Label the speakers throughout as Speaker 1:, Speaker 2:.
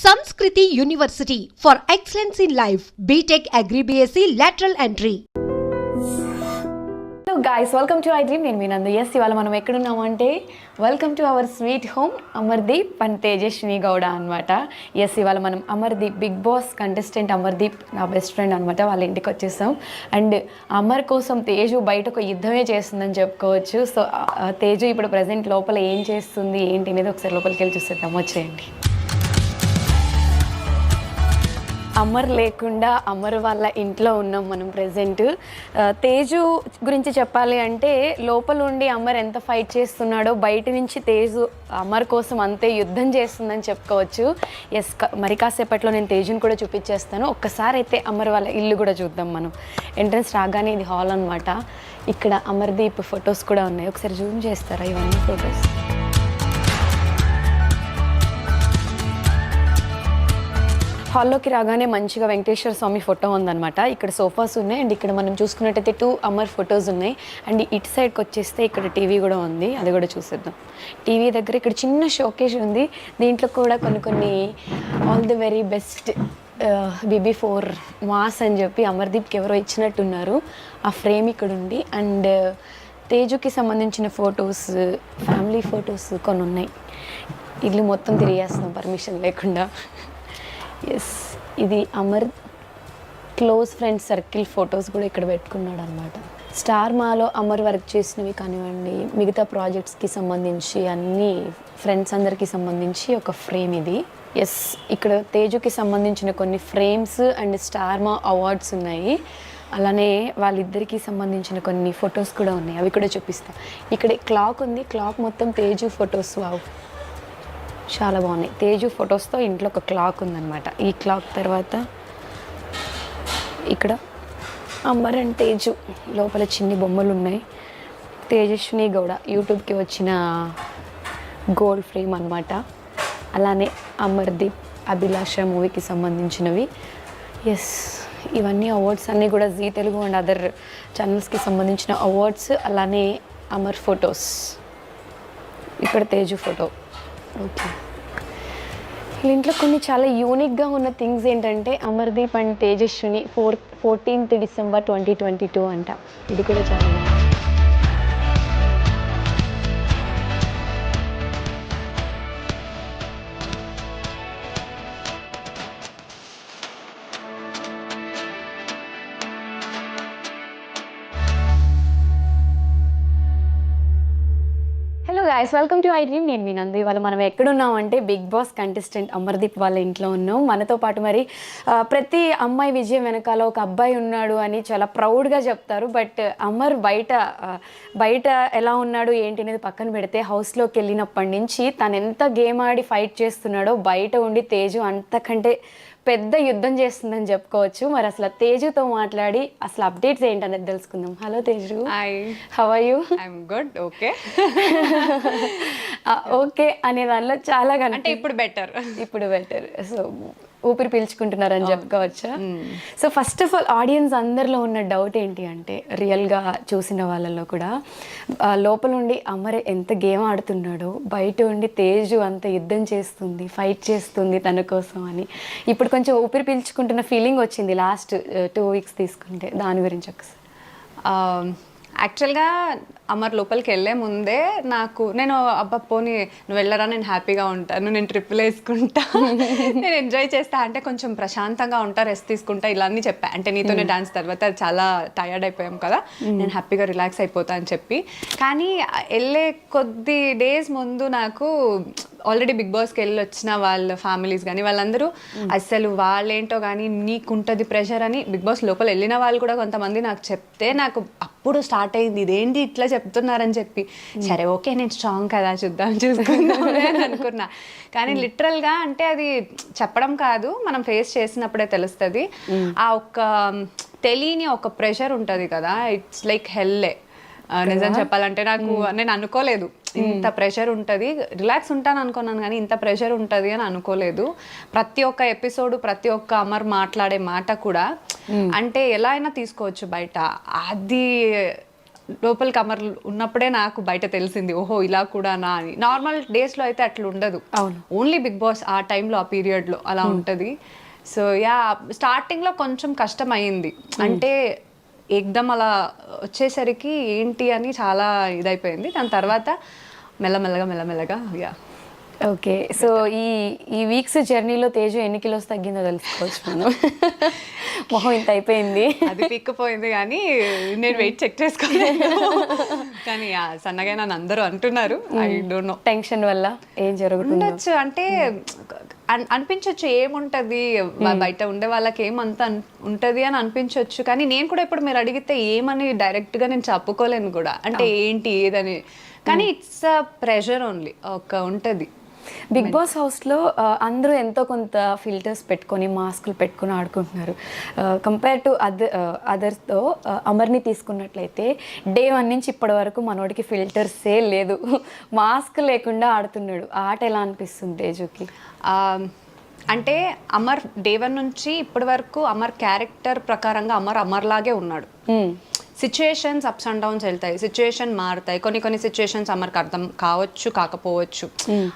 Speaker 1: Sanskriti University for Excellence in Life, BTech Agri BSc Lateral Entry.
Speaker 2: Hello guys, welcome to I dream. నేను మీ Nandu. Yes, ఇవాళ మనం ఎక్కడున్నామంటే welcome to our sweet home Amardeep and Tejaswini Gowda అనమాట. ఎస్, ఇవాళ మనం Amardeep Bigg Boss contestant Amardeep నా బెస్ట్ ఫ్రెండ్ అనమాట, వాళ్ళ ఇంటికి వచ్చేసాం. అండ్ అమర్ కోసం తేజు బయట ఒక యుద్ధమే చేస్తుందని చెప్పుకోవచ్చు. సో తేజు ఇప్పుడు ప్రజెంట్ లోపల ఏం చేస్తుంది ఏంటి అనేది ఒకసారి లోపలికి వెళ్ళి చూసేద్దాం. వచ్చేయండి. అమర్ లేకుండా అమర్ వాళ్ళ ఇంట్లో ఉన్నాం మనం ప్రజెంట్. తేజు గురించి చెప్పాలి అంటే లోపల ఉండి అమర్ ఎంత ఫైట్ చేస్తున్నాడో బయట నుంచి తేజు అమర్ కోసం అంతే యుద్ధం చేస్తుందని చెప్పుకోవచ్చు. ఎస్, మరి కాసేపట్లో నేను తేజుని కూడా చూపించేస్తాను. ఒక్కసారి అయితే అమర్ వాళ్ళ ఇల్లు కూడా చూద్దాం మనం. ఎంట్రన్స్ రాగానే ఇది హాల్ అనమాట. ఇక్కడ అమర్దీప్ ఫొటోస్ కూడా ఉన్నాయి. ఒకసారి జూమ్ చేస్తారా ఇవన్నీ ఫొటోస్? హాల్లోకి రాగానే మంచిగా వెంకటేశ్వర స్వామి ఫోటో ఉందన్నమాట. ఇక్కడ సోఫాస్ ఉన్నాయి అండ్ ఇక్కడ మనం చూసుకున్నట్టయితే 2 అమర్ ఫొటోస్ ఉన్నాయి. అండ్ ఇటు సైడ్కి వచ్చేస్తే ఇక్కడ టీవీ కూడా ఉంది, అది కూడా చూసేద్దాం. టీవీ దగ్గర ఇక్కడ చిన్న షోకేజ్ ఉంది. దీంట్లో కూడా కొన్ని all the very best BB4 mass అని చెప్పి అమర్దీప్కి ఎవరో ఇచ్చినట్టున్నారు. ఆ ఫ్రేమ్ ఇక్కడ ఉంది. అండ్ తేజుకి సంబంధించిన ఫొటోస్, ఫ్యామిలీ ఫొటోస్ కొన్ని ఉన్నాయి. ఇల్లు మొత్తం తిరిగేస్తున్నాం పర్మిషన్ లేకుండా. ఎస్, ఇది Amar close friends circle photos కూడా ఇక్కడ పెట్టుకున్నాడు అనమాట. స్టార్ మాలో అమర్ వర్క్ చేసినవి కానివ్వండి, మిగతా ప్రాజెక్ట్స్కి సంబంధించి అన్ని ఫ్రెండ్స్ అందరికీ సంబంధించి ఒక ఫ్రేమ్ ఇది. ఎస్, ఇక్కడ తేజుకి సంబంధించిన కొన్ని ఫ్రేమ్స్ అండ్ స్టార్ మా అవార్డ్స్ ఉన్నాయి. అలానే వాళ్ళిద్దరికీ సంబంధించిన కొన్ని ఫొటోస్ కూడా ఉన్నాయి, అవి కూడా చూపిస్తాను. ఇక్కడ క్లాక్ ఉంది, క్లాక్ మొత్తం తేజు ఫొటోస్. వావ్, చాలా బాగున్నాయి. తేజు ఫొటోస్తో ఇంట్లో ఒక క్లాక్ ఉందన్నమాట. ఈ క్లాక్ తర్వాత ఇక్కడ అమర్ అండ్ తేజు లోపల చిన్ని బొమ్మలు ఉన్నాయి. తేజస్విని గౌడ యూట్యూబ్కి వచ్చిన గోల్డ్ ఫ్రేమ్ అనమాట. అలానే అమర్దీప్ అభిలాష మూవీకి సంబంధించినవి. ఎస్, ఇవన్నీ అవార్డ్స్ అన్నీ కూడా జీ తెలుగు అండ్ అదర్ ఛానల్స్కి సంబంధించిన అవార్డ్స్. అలానే అమర్ ఫొటోస్. ఇక్కడ తేజు ఫోటో. ఓకే, ఇంట్లో కొన్ని చాలా యూనిక్గా ఉన్న థింగ్స్ ఏంటంటే Amardeep and Tejaswini 14th December 2022 అంట. ఇది కూడా చాలా బాగుంది. Hello guys, welcome to I dream. నేను మీ నందు. ఇవాళ మనం ఎక్కడున్నామంటే బిగ్ బాస్ కంటెస్టెంట్ అమర్దీప్ వాళ్ళ ఇంట్లో ఉన్నాం. మనతో పాటు మరి ప్రతి అమ్మాయి విజయం వెనకాల ఒక అబ్బాయి ఉన్నాడు అని చాలా ప్రౌడ్గా చెప్తారు. బట్ అమర్ బయట ఎలా ఉన్నాడు ఏంటి అనేది పక్కన పెడితే హౌస్లోకి వెళ్ళినప్పటి నుంచి తను ఎంత గేమ్ ఆడి ఫైట్ చేస్తున్నాడో బయట ఉండి తేజు అంతకంటే పెద్ద యుద్ధం చేస్తుందని చెప్పుకోవచ్చు. మరి అసలు తేజుతో మాట్లాడి అసలు అప్డేట్స్ ఏంటనేది తెలుసుకుందాం. Hello Teju, how are you?
Speaker 3: I'm good. Okay
Speaker 2: okay అనే దానిలో చాలా
Speaker 3: అంటే ఇప్పుడు బెటర్. సో
Speaker 2: ఊపిరి పీల్చుకుంటున్నారని చెప్పుకోవచ్చా? So first of all audience అందరిలో ఉన్న డౌట్ ఏంటి అంటే, రియల్గా చూసిన వాళ్ళలో కూడా లోపల ఉండి అమర్ ఎంత గేమ్ ఆడుతున్నాడో బయట ఉండి తేజు అంత యుద్ధం చేస్తుంది, ఫైట్ చేస్తుంది తన కోసం అని ఇప్పుడు కొంచెం ఊపిరి పీల్చుకుంటున్న ఫీలింగ్ వచ్చింది లాస్ట్ 2 weeks తీసుకుంటే. దాని గురించి ఒకసారి.
Speaker 3: యాక్చువల్గా అమర్ లోపలికి వెళ్ళే ముందే నేను అబ్బా పోనీ నువ్వు వెళ్ళరా, నేను హ్యాపీగా ఉంటాను, నేను ట్రిప్పులు వేసుకుంటా, నేను ఎంజాయ్ చేస్తా, అంటే కొంచెం ప్రశాంతంగా ఉంటా, రెస్ట్ తీసుకుంటా, ఇలా అన్నీ చెప్పా. అంటే నీతోనే డాన్స్ తర్వాత చాలా టయర్డ్ అయిపోయాం కదా, నేను హ్యాపీగా రిలాక్స్ అయిపోతా అని చెప్పి. కానీ వెళ్ళే కొద్ది డేస్ ముందు నాకు ఆల్రెడీ బిగ్ బాస్కి వెళ్ళి వచ్చిన వాళ్ళ ఫ్యామిలీస్ కానీ వాళ్ళందరూ అసలు వాళ్ళేంటో కానీ నీకుంటుంది ప్రెషర్ అని బిగ్ బాస్ లోపల వెళ్ళిన వాళ్ళు కూడా కొంతమంది నాకు చెప్తే నాకు అప్పుడు స్టార్ట్ అయింది ఇదేంటి ఇట్లా చెప్తున్నారని చెప్పి. సరే ఓకే, నేను స్ట్రాంగ్ కదా, చూసుకుందాం అని అనుకున్నా. కానీ లిటరల్గా అంటే అది చెప్పడం కాదు, మనం ఫేస్ చేసినప్పుడే తెలుస్తుంది. ఆ ఒక్క తెలియని ఒక ప్రెషర్ ఉంటుంది కదా, ఇట్స్ లైక్ హెల్లే. నిజం చెప్పాలంటే నేను అనుకోలేదు ఇంత ప్రెషర్ ఉంటుంది. రిలాక్స్ ఉంటాను అనుకున్నాను కానీ ఇంత ప్రెషర్ ఉంటుంది అని అనుకోలేదు. ప్రతి ఒక్క ఎపిసోడ్, ప్రతి ఒక్క అమర్ మాట్లాడే మాట కూడా అంటే ఎలా అయినా తీసుకోవచ్చు బయట. అది లోపలికి అమర్ ఉన్నప్పుడే నాకు బయట తెలిసింది, ఓహో ఇలా కూడా నా అని. నార్మల్ డేస్లో అయితే అట్లా ఉండదు.
Speaker 2: అవును.
Speaker 3: ఓన్లీ బిగ్ బాస్ ఆ టైంలో ఆ పీరియడ్లో అలా ఉంటుంది. సో యా, స్టార్టింగ్లో కొంచెం కష్టం అయ్యింది. అంటే ఏకదం అలా వచ్చేసరికి ఏంటి అని చాలా ఇదైపోయింది. దాని తర్వాత మెల్లమెల్లగా యా.
Speaker 2: ఓకే, సో ఈ వీక్స్ జర్నీలో తేజు ఎన్ని కిలోస్ తగ్గిందో తెలుసుకోవచ్చు మనం. మొహం ఇంత అయిపోయింది.
Speaker 3: అది పిక్కపోయింది కానీ నేను వెయిట్ చెక్ చేసుకోలేదు. కానీ సన్నగా నన్ను అందరూ అంటున్నారు. ఐ డోంట్ నో,
Speaker 2: టెన్షన్ వల్ల ఏం జరుగుతుందో
Speaker 3: ఉండొచ్చు. అంటే అనిపించవచ్చు ఏముంటది, బయట ఉండే వాళ్ళకి ఏమంత ఉంటది అని అనిపించవచ్చు. కానీ నేను కూడా ఇప్పుడు మీరు అడిగితే ఏమని డైరెక్ట్ గా నేను చెప్పుకోలేను కూడా, అంటే ఏంటి ఏదని. కానీ ఇట్స్ ప్రెషర్ ఓన్లీ ఒక ఉంటది.
Speaker 2: బిగ్ బాస్ హౌస్లో అందరూ ఎంతో కొంత ఫిల్టర్స్ పెట్టుకొని మాస్కులు పెట్టుకొని ఆడుకుంటున్నారు. కంపేర్ టు అదర్స్తో అమర్ని తీసుకున్నట్లయితే డే 1 నుంచి ఇప్పటి వరకు మనోడికి ఫిల్టర్సే లేదు, మాస్క్ లేకుండా ఆడుతున్నాడు. ఆట ఎలా అనిపిస్తుంది తేజుకి?
Speaker 3: అంటే అమర్ డే 1 నుంచి ఇప్పటి వరకు అమర్ క్యారెక్టర్ ప్రకారంగా అమర్ లాగే ఉన్నాడు. సిచ్యుయేషన్స్ అప్స్ అండ్ డౌన్స్ వెళ్తాయి, సిచ్యుయేషన్ మారుతాయి. కొన్ని సిచ్యుయేషన్స్ అమర్కి అర్థం కావచ్చు కాకపోవచ్చు,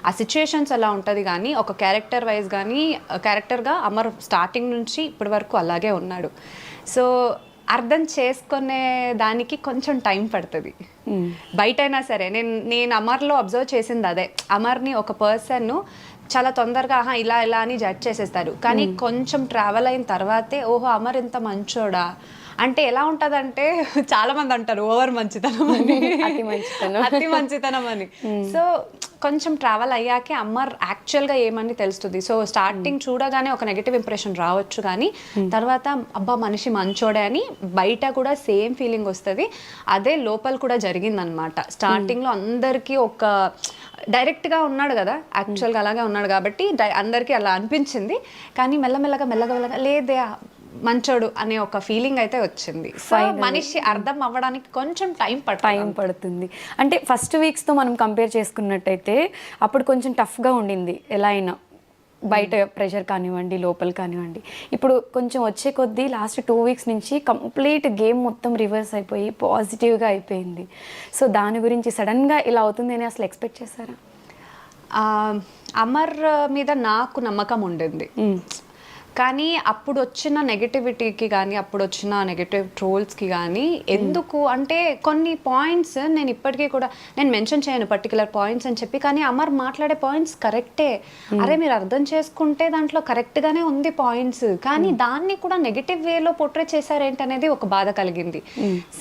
Speaker 3: ఆ సిచ్యుయేషన్స్ అలా ఉంటుంది. కానీ ఒక క్యారెక్టర్ వైజ్ కానీ క్యారెక్టర్గా అమర్ స్టార్టింగ్ నుంచి ఇప్పటి వరకు అలాగే ఉన్నాడు. సో అర్థం చేసుకునే దానికి కొంచెం టైం పడుతుంది. బయట అయినా సరే నేను అమర్లో అబ్జర్వ్ చేసింది అదే. అమర్ని ఒక పర్సన్ చాలా తొందరగా ఇలా అని జడ్జ్ చేసేస్తారు. కానీ కొంచెం ట్రావెల్ అయిన తర్వాతే ఓహో అమర్ ఇంత మంచోడా అంటే ఎలా ఉంటుందంటే, చాలా మంది అంటారు ఓవర్ మంచితనం అని, అతి మంచితనం అని. సో కొంచెం ట్రావెల్ అయ్యాకే అమర్ యాక్చువల్గా ఏమని తెలుస్తుంది. సో స్టార్టింగ్ చూడగానే ఒక నెగిటివ్ ఇంప్రెషన్ రావచ్చు, కానీ తర్వాత అబ్బా మనిషి మంచోడే అని బయట కూడా సేమ్ ఫీలింగ్ వస్తుంది. అదే లోపల కూడా జరిగిందనమాట. స్టార్టింగ్లో అందరికీ ఒక డైరెక్ట్గా ఉన్నాడు కదా, యాక్చువల్గా అలాగే ఉన్నాడు కాబట్టి అందరికీ అలా అనిపించింది. కానీ మెల్లమెల్లగా లేదే మంచోడు అనే ఒక ఫీలింగ్ అయితే వచ్చింది. మనిషి అర్థం అవ్వడానికి కొంచెం టైం
Speaker 2: పడుతుంది. అంటే ఫస్ట్ వీక్స్తో మనం కంపేర్ చేసుకున్నట్టయితే అప్పుడు కొంచెం టఫ్గా ఉండింది ఎలా అయినా, బయట ప్రెషర్ కానివ్వండి లోపల కానివ్వండి. ఇప్పుడు కొంచెం వచ్చే కొద్దీ లాస్ట్ 2 వీక్స్ నుంచి కంప్లీట్ గేమ్ మొత్తం రివర్స్ అయిపోయి పాజిటివ్గా అయిపోయింది. సో దాని గురించి సడన్గా ఇలా అవుతుంది అని అసలు ఎక్స్పెక్ట్ చేశారా?
Speaker 3: అమర్ మీద నాకు నమ్మకం ఉండింది. కానీ అప్పుడు వచ్చిన నెగటివిటీకి కానీ అప్పుడు వచ్చిన నెగటివ్ ట్రోల్స్కి కానీ ఎందుకు అంటే కొన్ని పాయింట్స్ నేను ఇప్పటికీ కూడా నేను మెన్షన్ చేయను పర్టికులర్ పాయింట్స్ అని చెప్పి, కానీ అమర్ మాట్లాడే పాయింట్స్ కరెక్టే. అరే మీరు అర్థం చేసుకుంటే దాంట్లో కరెక్ట్గానే ఉంది పాయింట్స్, కానీ దాన్ని కూడా నెగటివ్ వేలో పోర్ట్రే చేశారేంటి అనేది ఒక బాధ కలిగింది.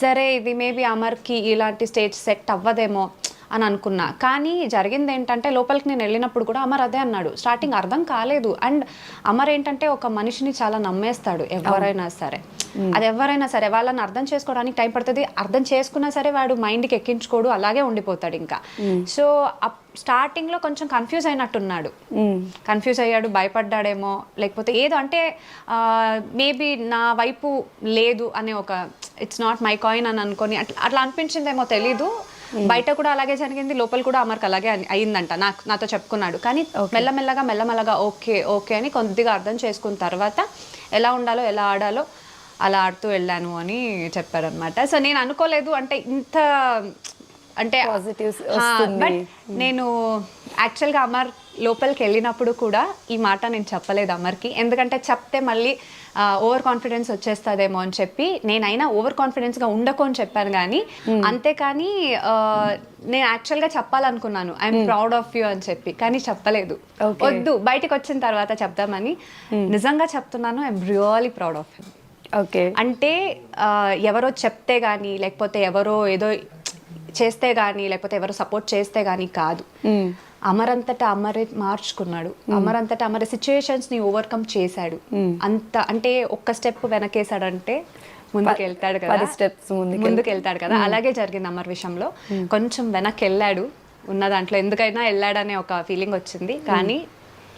Speaker 3: సరే ఇది మేబీ అమర్కి ఇలాంటి స్టేజ్ సెట్ అవ్వదేమో అని అనుకున్నా. కానీ జరిగింది ఏంటంటే లోపలికి నేను వెళ్ళినప్పుడు కూడా అమర్ అదే అన్నాడు. స్టార్టింగ్ అర్థం కాలేదు. అండ్ అమర్ ఏంటంటే ఒక మనిషిని చాలా నమ్మేస్తాడు ఎవరైనా సరే. అది ఎవరైనా సరే వాళ్ళని అర్థం చేసుకోవడానికి టైం పడుతుంది. అర్థం చేసుకున్నా సరే వాడు మైండ్కి ఎక్కించుకోడు, అలాగే ఉండిపోతాడు ఇంకా. సో స్టార్టింగ్లో కొంచెం కన్ఫ్యూజ్ అయినట్టున్నాడు, కన్ఫ్యూజ్ అయ్యాడు, భయపడ్డాడేమో, లేకపోతే ఏదో అంటే మేబీ నా వైపు లేదు అనే ఒక ఇట్స్ నాట్ మై కాయిన్ అని అనుకొని అట్లా అనిపించిందేమో తెలీదు. బయట కూడా అలాగే జరిగింది, లోపల కూడా అమర్కి అలాగే అయిందంట, నాతో చెప్పుకున్నాడు. కానీ మెల్లమెల్లగా ఓకే అని కొద్దిగా అర్థం చేసుకున్న తర్వాత ఎలా ఉండాలో ఎలా ఆడాలో అలా ఆడుతూ వెళ్ళాను అని చెప్పారనమాట. సో నేను అనుకోలేదు అంటే ఇంత అంటే
Speaker 2: పాజిటివ్స్.
Speaker 3: బట్ నేను యాక్చువల్గా అమర్ లోపలికి వెళ్ళినప్పుడు కూడా ఈ మాట నేను చెప్పలేదు అమర్కి, ఎందుకంటే చెప్తే మళ్ళీ ఓవర్ కాన్ఫిడెన్స్ వచ్చేస్తుందేమో అని చెప్పి నేనైనా ఓవర్ కాన్ఫిడెన్స్గా ఉండకు అని చెప్పాను. కానీ అంతేకాని నేను యాక్చువల్గా చెప్పాలనుకున్నాను ఐఎమ్ ప్రౌడ్ ఆఫ్ యూ అని చెప్పి, కానీ చెప్పలేదు. వద్దు బయటకు వచ్చిన తర్వాత చెప్దామని. నిజంగా చెప్తున్నాను, I'm really proud of you.
Speaker 2: Okay,
Speaker 3: అంటే ఎవరో చెప్తే కానీ లేకపోతే ఎవరో ఏదో చేస్తే కానీ లేకపోతే ఎవరో సపోర్ట్ చేస్తే కానీ కాదు. అమరంతటా అమరే మార్చుకున్నాడు, అమరంతటా అమరే సిచ్యుయేషన్స్ ని ఓవర్కమ్ చేశాడు. అంత అంటే ఒక్క స్టెప్ వెనకేసాడంటే ముందుకు వెళ్తాడు కదా,
Speaker 2: 10 స్టెప్స్
Speaker 3: ముందుకు వెళ్తాడు కదా. అలాగే జరిగింది అమర్ విషయంలో. కొంచెం వెనక్కి వెళ్ళాడు, ఉన్న దాంట్లో ఎందుకైనా వెళ్ళాడనే ఒక ఫీలింగ్ వచ్చింది, కానీ